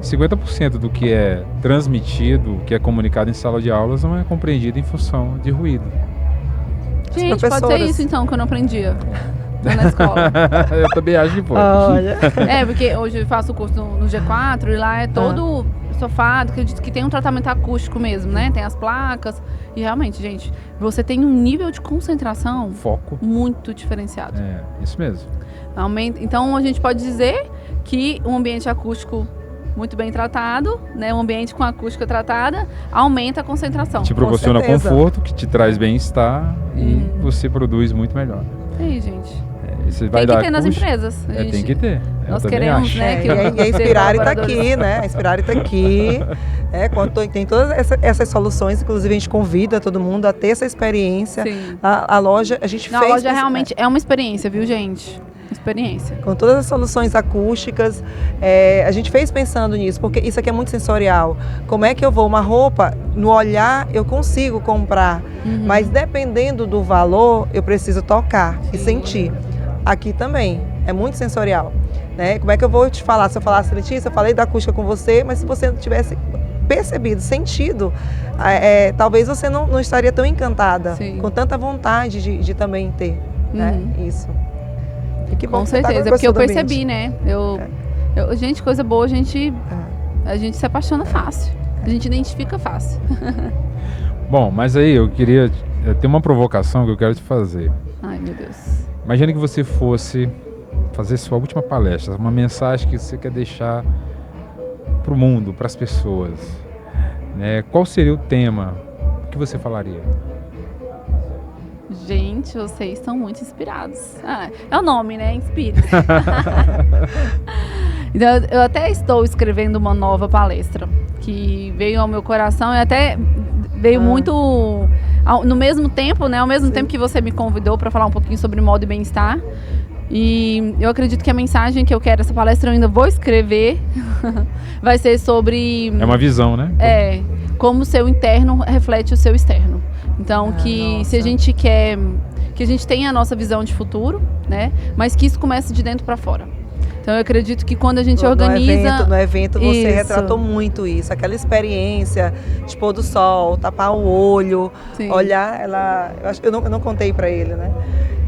50% do que é transmitido, que é comunicado em sala de aulas, não é compreendido em função de ruído. Gente, pode ser isso então, que eu não aprendia na escola. Eu também acho que pode. Olha. Porque hoje eu faço o curso no G4 e lá é todo sofado, acredito que tem um tratamento acústico mesmo, né? Tem as placas. E realmente, gente, você tem um nível de concentração... Foco. Muito diferenciado. Isso mesmo. Então, a gente pode dizer que um ambiente acústico muito bem tratado, né? Um ambiente com acústica tratada, aumenta a concentração. Te proporciona conforto, que te traz bem-estar e você produz muito melhor. E aí, gente... Vai tem que ter nas empresas. Tem que ter. Nós queremos, né? E a Inspirare está aqui, né? A Inspirare está aqui. Tem todas essas soluções, inclusive a gente convida todo mundo a ter essa experiência. Sim. A loja, a gente fez... A loja realmente é uma experiência, viu, gente? Experiência. Com todas as soluções acústicas, a gente fez pensando nisso, porque isso aqui é muito sensorial. Como é que eu vou? Uma roupa, no olhar, eu consigo comprar, mas dependendo do valor, eu preciso tocar e sentir. Aqui também, é muito sensorial, né? Como é que eu vou te falar? Se eu falasse, Letícia, eu falei da acústica com você, mas se você não tivesse percebido, sentido, talvez você não estaria tão encantada, com tanta vontade de também ter, né? Isso. E que bom. Com certeza, porque eu percebi, né? Gente, coisa boa, a gente se apaixona fácil, a gente identifica fácil. Bom, mas aí eu queria ter uma provocação que eu quero te fazer. Ai, meu Deus. Imagina que você fosse fazer sua última palestra, uma mensagem que você quer deixar para o mundo, para as pessoas. Né? Qual seria o tema? O que você falaria? Gente, vocês estão muito inspirados. É o nome, né? Inspire-se. Então, eu até estou escrevendo uma nova palestra que veio ao meu coração e até veio muito... No mesmo tempo, né? Ao mesmo tempo que você me convidou para falar um pouquinho sobre moda e bem-estar. E eu acredito que a mensagem que eu quero, essa palestra eu ainda vou escrever, vai ser sobre... É uma visão, né? Como o seu interno reflete o seu externo. Então, se a gente quer... Que a gente tenha a nossa visão de futuro, né? Mas que isso comece de dentro para fora. Então, eu acredito que quando a gente organiza... No evento você retratou muito isso. Aquela experiência de pôr do sol, tapar o olho, olhar... Eu não contei para ele, né?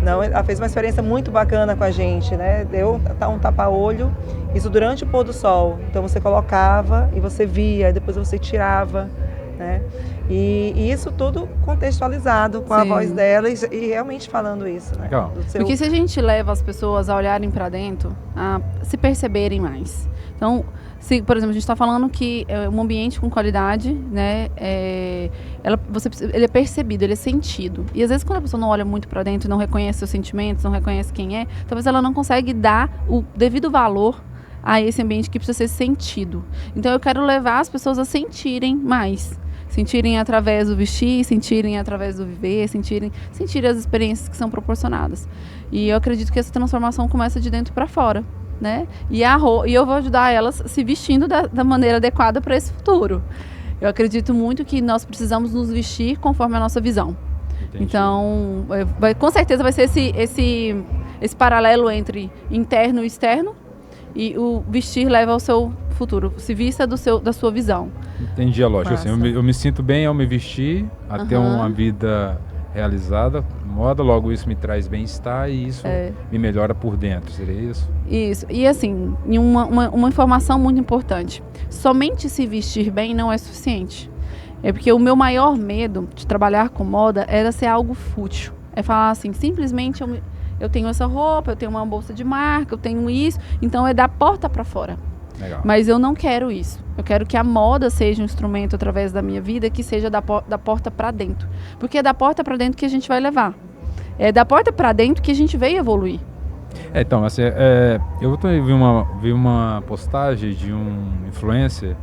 Não, ela fez uma experiência muito bacana com a gente, né? Deu um tapa-olho, isso durante o pôr do sol. Então, você colocava e você via, depois você tirava. né? E isso tudo contextualizado com a Sim. voz dela e realmente falando isso, né? Legal. Do seu- Porque se a gente leva as pessoas a olharem para dentro, a se perceberem mais. Então, se, por exemplo, a gente está falando que um ambiente com qualidade, né, ele é percebido, ele é sentido. E às vezes quando a pessoa não olha muito para dentro, não reconhece seus sentimentos, não reconhece quem é, talvez ela não consegue dar o devido valor a esse ambiente que precisa ser sentido. Então eu quero levar as pessoas a sentirem mais. Sentirem através do vestir, sentirem através do viver, sentirem as experiências que são proporcionadas. E eu acredito que essa transformação começa de dentro para fora, né? E eu vou ajudar elas se vestindo da maneira adequada para esse futuro. Eu acredito muito que nós precisamos nos vestir conforme a nossa visão. Entendi. Então, com certeza vai ser esse paralelo entre interno e externo, e o vestir leva ao seu futuro. Se vista da sua visão. Entendi a lógica. Assim, Massa. eu me sinto bem ao me vestir, a ter uma vida realizada, moda, logo isso me traz bem-estar e isso me melhora por dentro, seria isso? Isso. E assim, uma informação muito importante. Somente se vestir bem não é suficiente. É porque o meu maior medo de trabalhar com moda era ser algo fútil. É falar assim, simplesmente eu tenho essa roupa, eu tenho uma bolsa de marca, eu tenho isso, então é da porta para fora. Legal. Mas eu não quero isso. Eu quero que a moda seja um instrumento através da minha vida que seja da porta para dentro. Porque é da porta para dentro que a gente vai levar. É da porta para dentro que a gente veio evoluir. Então, assim, eu vi uma postagem de um influencer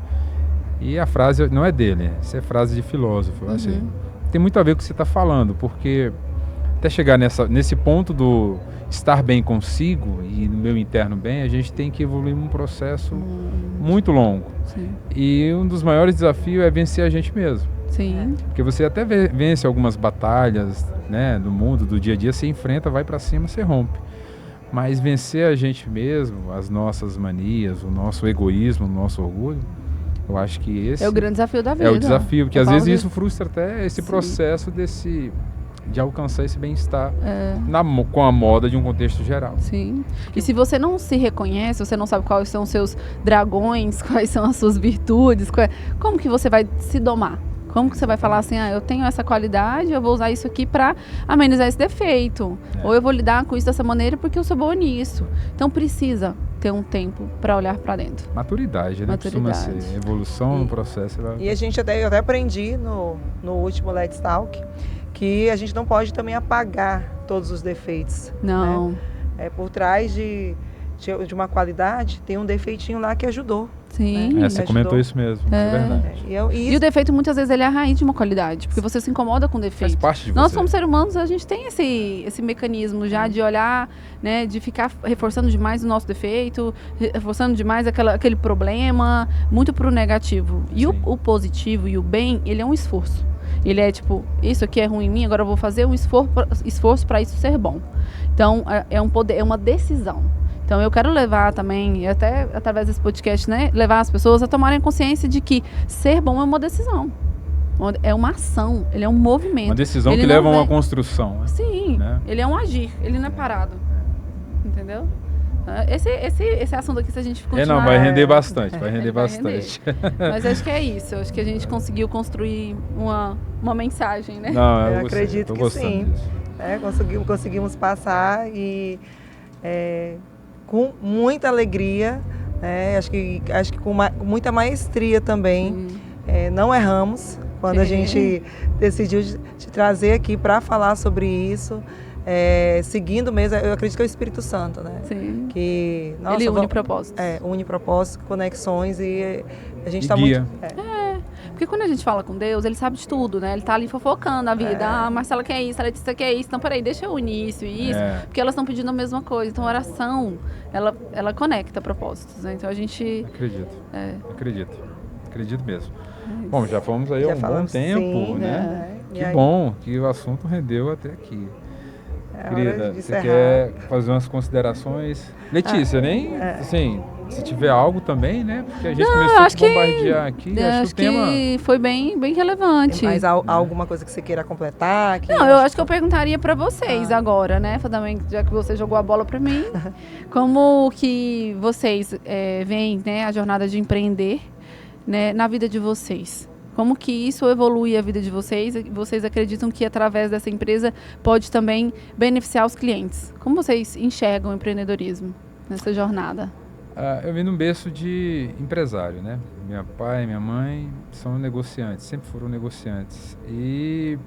e a frase não é dele, essa é frase de filósofo. Assim, tem muito a ver com o que você está falando, porque até chegar nesse ponto do estar bem consigo e no meu interno bem, a gente tem que evoluir um processo muito longo. Sim. E um dos maiores desafios é vencer a gente mesmo. Sim. Porque você até vence algumas batalhas, né, do mundo, do dia a dia, você enfrenta, vai para cima, você rompe. Mas vencer a gente mesmo, as nossas manias, o nosso egoísmo, o nosso orgulho, eu acho que esse É o grande desafio da vida. é o desafio, porque Eu às falo vezes disso. isso frustra até esse Sim. processo de alcançar esse bem-estar com a moda de um contexto geral. Sim. E se você não se reconhece, você não sabe quais são os seus dragões, quais são as suas virtudes, como que você vai se domar? Como que você vai falar assim, eu tenho essa qualidade, eu vou usar isso aqui para amenizar esse defeito. Ou eu vou lidar com isso dessa maneira porque eu sou boa nisso. Então precisa ter um tempo para olhar para dentro. Maturidade, né? Costuma ser evolução no processo. E a gente eu até aprendi no último Let's Talk que a gente não pode também apagar todos os defeitos. Não. Né? Por trás de uma qualidade, tem um defeitinho lá que ajudou. Sim. Né? Você comentou isso mesmo, é verdade. E o defeito, muitas vezes, ele é a raiz de uma qualidade, porque você se incomoda com o defeito. Faz parte de você. Nós, como seres humanos, a gente tem esse mecanismo já de olhar, né, de ficar reforçando demais o nosso defeito, reforçando demais aquele problema, muito pro negativo. E o positivo e o bem, ele é um esforço. Ele é tipo, isso aqui é ruim em mim, agora eu vou fazer um esforço para isso ser bom. Então, é uma decisão. Então, eu quero levar também, até através desse podcast, né, levar as pessoas a tomarem consciência de que ser bom é uma decisão. É uma ação, ele é um movimento. Uma decisão que leva a uma construção. Né? Sim, né? Ele é um agir, ele não é parado. Entendeu? Esse assunto aqui, se a gente continuar... vai render bastante, vai render bastante. Mas acho que é isso, acho que a gente conseguiu construir uma mensagem, né? Não, eu acredito que sim. Disso. Conseguimos passar e com muita alegria, acho que com muita maestria também. Não erramos quando a gente decidiu te trazer aqui para falar sobre isso. Seguindo mesmo, eu acredito que é o Espírito Santo, né? Sim. Que, nossa, ele une propósitos. Une propósitos, conexões e a gente está muito... Porque quando a gente fala com Deus, ele sabe de tudo, né? Ele tá ali fofocando a vida. A Marcela quer isso, a Letícia quer isso. Então, peraí, deixa eu unir isso e isso. Porque elas estão pedindo a mesma coisa. Então, a oração, ela conecta propósitos, né? Então, a gente... Acredito mesmo. Bom, já fomos aí há um bom tempo, sim, né? Que aí... bom que o assunto rendeu até aqui. Querida, você encerrar. quer fazer umas considerações? Letícia, assim, se tiver algo também, né? Porque a gente começou a bombardear aqui. Acho que o tema foi bem relevante. Mas há alguma coisa que você queira completar? Não, eu acho que eu perguntaria para vocês agora, né? Também, já que você jogou a bola para mim. Como que vocês veem, né, a jornada de empreender, né, na vida de vocês? Como que isso evolui a vida de vocês? Vocês acreditam que através dessa empresa pode também beneficiar os clientes? Como vocês enxergam o empreendedorismo nessa jornada? Eu vim num berço de empresário, né? Meu pai e minha mãe são negociantes, sempre foram negociantes. E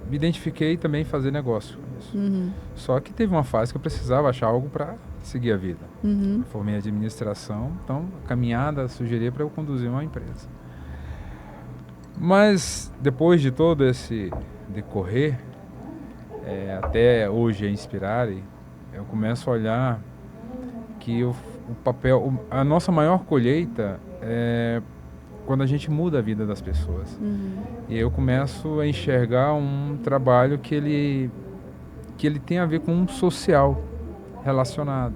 me identifiquei também em fazer negócio com isso. Só que teve uma fase que eu precisava achar algo para seguir a vida. Formei em administração, então a caminhada sugeria para eu conduzir uma empresa. Mas depois de todo esse decorrer, até hoje a Inspirare, eu começo a olhar que o papel, a nossa maior colheita é quando a gente muda a vida das pessoas. E eu começo a enxergar um trabalho que ele tem a ver com um social relacionado.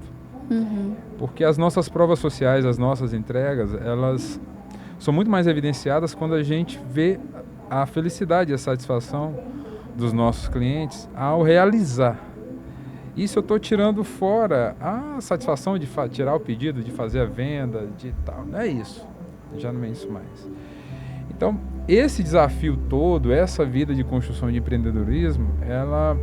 Porque as nossas provas sociais, as nossas entregas, elas são muito mais evidenciadas quando a gente vê a felicidade e a satisfação dos nossos clientes ao realizar. Isso eu estou tirando fora a satisfação de tirar o pedido, de fazer a venda, de tal. Não é isso. Já não é isso mais. Então, esse desafio todo, essa vida de construção de empreendedorismo, ela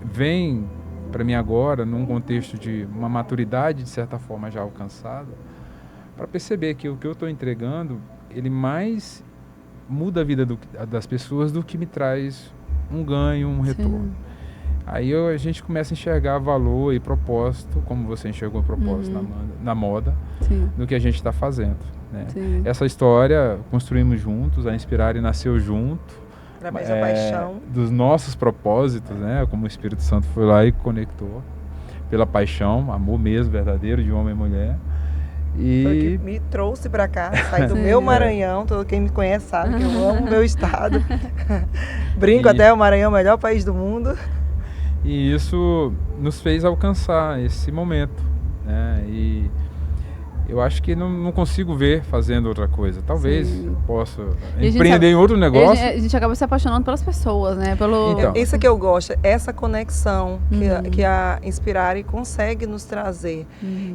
vem para mim agora num contexto de uma maturidade, de certa forma, já alcançada, para perceber que o que eu estou entregando, ele mais muda a vida das pessoas do que me traz um ganho, um retorno. Sim. Aí a gente começa a enxergar valor e propósito, como você enxergou o propósito na moda, Sim. do que a gente está fazendo. Né? Essa história construímos juntos, a Inspirare nasceu junto. Através da paixão. Dos nossos propósitos, né? Como o Espírito Santo foi lá e conectou. Pela paixão, amor mesmo, verdadeiro, de homem e mulher. E foi que me trouxe para cá, saí do meu Maranhão, todo quem me conhece sabe que eu amo o meu estado. Brinco até, o Maranhão é o melhor país do mundo. E isso nos fez alcançar esse momento, né? E eu acho que não consigo ver fazendo outra coisa. Talvez eu possa empreender em outro negócio. A gente acaba se apaixonando pelas pessoas, né? Então. Isso que eu gosto, essa conexão que a Inspirare consegue nos trazer.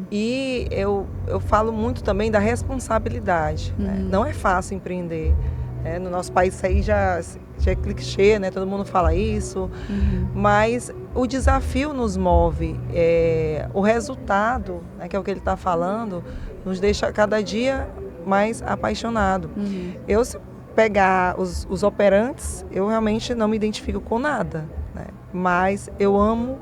E eu falo muito também da responsabilidade. Né? Não é fácil empreender. No nosso país isso aí já é clichê, né? Todo mundo fala isso. Mas o desafio nos move. O resultado, né, que é o que ele está falando, nos deixa cada dia mais apaixonado. Eu, se pegar os operantes, eu realmente não me identifico com nada. Né? Mas eu amo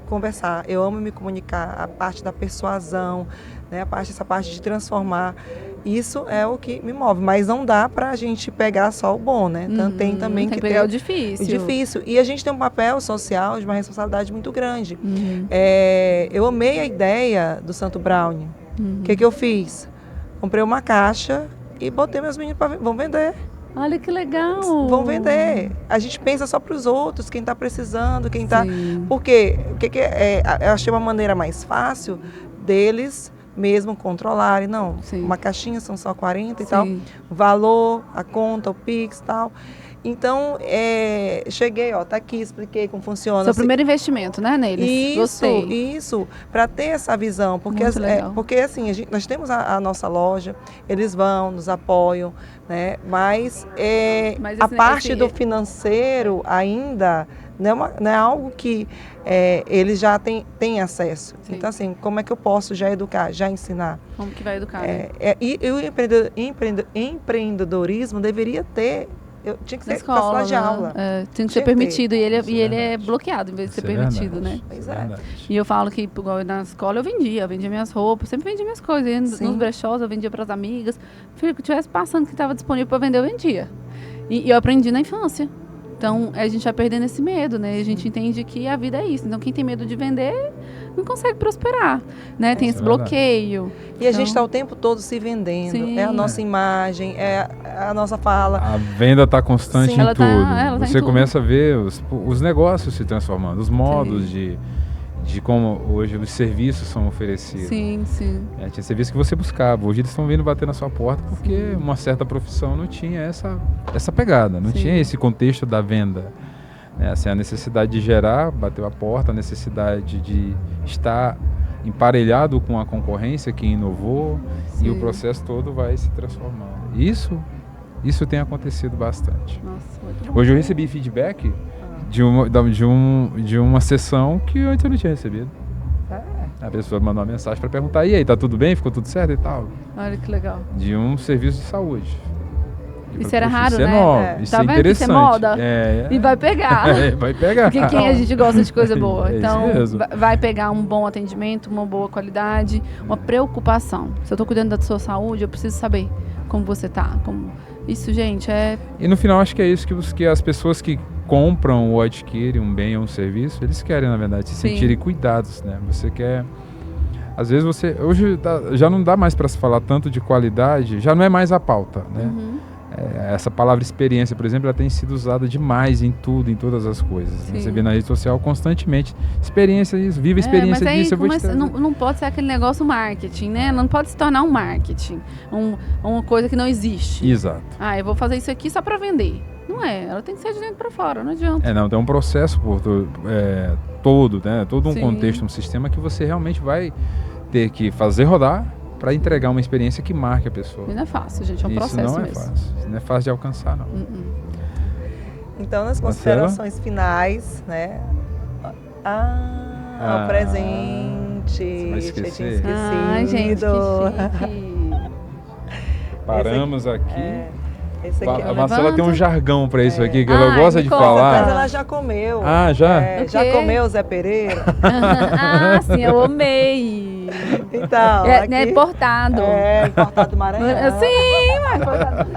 conversar, eu amo me comunicar, a parte da persuasão, né? Essa parte de transformar. Isso é o que me move, mas não dá pra gente pegar só o bom, né? Tem também que pegar o difícil. O difícil. E a gente tem um papel social de uma responsabilidade muito grande. Eu amei a ideia do Santo Brownie. O que eu fiz? Comprei uma caixa e botei meus meninos para vão vender. Olha que legal! Vão vender. A gente pensa só para os outros, quem está precisando, quem está... Porque eu achei uma maneira mais fácil deles mesmo controlarem. Não, uma caixinha são só 40 e tal. O valor, a conta, o Pix e tal. Então, cheguei, tá aqui, expliquei como funciona. Seu primeiro investimento, né, neles? Isso, para ter essa visão. Porque assim, nós temos a nossa loja, eles vão, nos apoiam, né? Mas a parte do financeiro ainda não é algo que eles já têm acesso. Então, assim, como é que eu posso já educar, já ensinar? Como que vai educar? E o empreendedorismo deveria ter... tinha que ser escola, sala de aula. Tinha que ser permitido. E ele é bloqueado em vez de ser permitido, né? Pois é. E eu falo que, igual na escola, eu vendia minhas roupas, sempre vendia minhas coisas. Nos brechós, eu vendia para as amigas. Filho, que tivesse passando que estava disponível para vender, eu vendia. E eu aprendi na infância. Então, a gente vai perdendo esse medo, né? A gente entende que a vida é isso. Então, quem tem medo de vender não consegue prosperar, né? Tem esse bloqueio. E a gente está o tempo todo se vendendo. Sim. É a nossa imagem, é a nossa fala. A venda está constante em tudo. Você começa a ver os negócios se transformando, os modos de como hoje os serviços são oferecidos. Sim. Tinha serviço que você buscava. Hoje eles estão vindo bater na sua porta porque uma certa profissão não tinha essa pegada, não tinha esse contexto da venda. Assim, a necessidade de gerar, bateu a porta, a necessidade de estar emparelhado com a concorrência que inovou e o processo todo vai se transformando. Isso Isso tem acontecido bastante. Nossa, muito bom. Hoje eu recebi feedback de uma sessão que antes eu não tinha recebido. A pessoa mandou uma mensagem para perguntar, e aí, tá tudo bem? Ficou tudo certo e tal? Olha que legal. De um serviço de saúde. Isso era raro, isso né? É novo, isso tá é vendo que isso é interessante. moda? E vai pegar. Vai pegar. Porque quem a gente gosta de coisa boa. É isso Então, mesmo. vai pegar um bom atendimento, uma boa qualidade, uma preocupação. Se eu tô cuidando da sua saúde, eu preciso saber como você tá. Isso, gente, é... E no final, acho que é isso que as pessoas que compram ou adquirem um bem ou um serviço, eles querem, na verdade, se sentirem cuidados, né? Você quer... Às vezes hoje já não dá mais para se falar tanto de qualidade, já não é mais a pauta, né? Essa palavra experiência, por exemplo, ela tem sido usada demais em tudo, em todas as coisas. Você vê na rede social constantemente experiência disso, viva a experiência mas aí disso. não pode ser aquele negócio marketing, né? Não pode se tornar um marketing, uma coisa que não existe. Exato. Eu vou fazer isso aqui só para vender. Não é, ela tem que ser de dentro para fora, não adianta. Tem um processo todo, né? Todo um contexto, um sistema que você realmente vai ter que fazer rodar para entregar uma experiência que marque a pessoa. E não é fácil, gente, é um Isso processo não mesmo. Fácil. Isso não é fácil de alcançar, não. Então, nas considerações finais, né? O presente. Você vai esquecer. Eu tinha esquecido. Ai, gente, que chique. Paramos aqui. Esse aqui A Marcela tem um jargão para isso aqui, que ela Ai, gosta me de conta, falar. Mas ela já comeu. Já? Já comeu o Zé Pereira? Sim, eu amei. Então, né, importado. Importado do Maranhão. Sim, mas importado.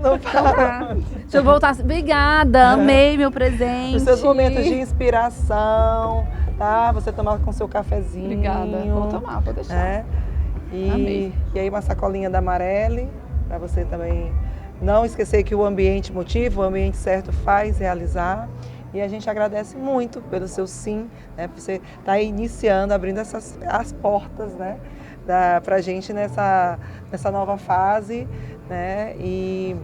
Não para. Deixa eu voltar. Obrigada, amei meu presente. Os seus momentos de inspiração, tá? Você tomar com seu cafezinho. Obrigada. Vou tomar, pode deixar. E aí uma sacolinha da Marelli, para você também não esquecer que o ambiente motiva, o ambiente certo faz realizar. E a gente agradece muito pelo seu sim, né? Por você estar iniciando, abrindo as portas, né? Para a gente nessa nova fase, né? E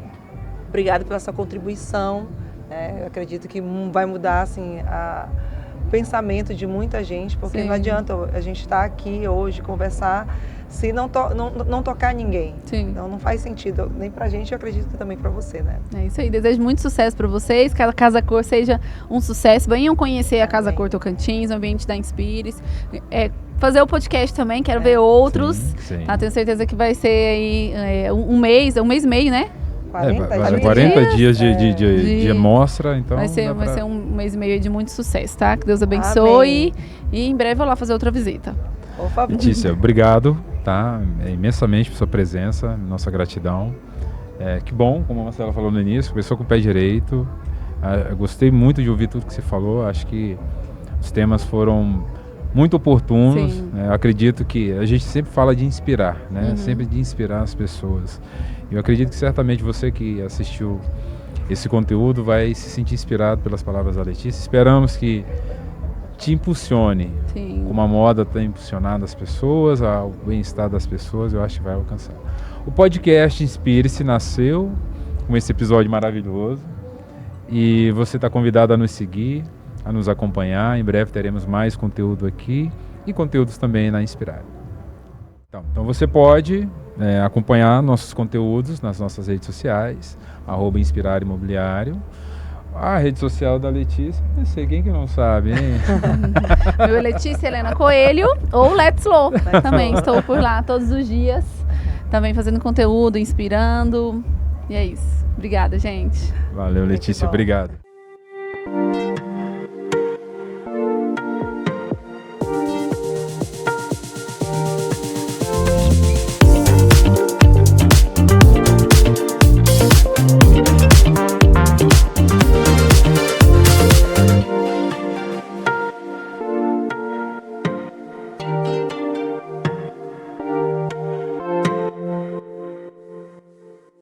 obrigado pela sua contribuição, né? Eu acredito que vai mudar assim, o pensamento de muita gente, porque não adianta a gente estar aqui hoje, conversar, se não tocar ninguém. Sim. Então não faz sentido, nem pra gente, eu acredito que também pra você, né? É isso aí, desejo muito sucesso pra vocês, que a Casa Cor seja um sucesso. Venham conhecer a Casa Cor Tocantins, o ambiente da Inspires. Fazer o podcast também, quero ver outros. Sim. Tá? Tenho certeza que vai ser aí um mês e meio, né? 40 dias de amostra, então vai ser um mês e meio de muito sucesso, tá? Que Deus abençoe. E em breve eu vou lá fazer outra visita. Por favor. Letícia, obrigado, tá? Imensamente por sua presença, nossa gratidão. Que bom, como a Marcela falou no início, começou com o pé direito. Eu gostei muito de ouvir tudo que você falou, acho que os temas foram muito oportunos. Eu acredito que a gente sempre fala de inspirar, né? Sempre de inspirar as pessoas. Eu acredito que certamente você que assistiu esse conteúdo vai se sentir inspirado pelas palavras da Letícia. Esperamos que te impulsione, como a moda tem impulsionado as pessoas, o bem-estar das pessoas, eu acho que vai alcançar. O podcast Inspire-se nasceu com esse episódio maravilhoso e você está convidado a nos seguir, a nos acompanhar. Em breve teremos mais conteúdo aqui e conteúdos também na Inspirar. Então você pode acompanhar nossos conteúdos nas nossas redes sociais, @Inspirar Imobiliário. A rede social da Letícia, não sei quem que não sabe, hein? Meu é Letícia Helena Coelho ou Let's Low. Também estou por lá todos os dias, também fazendo conteúdo, inspirando. E é isso. Obrigada, gente. Valeu, Letícia. Obrigado.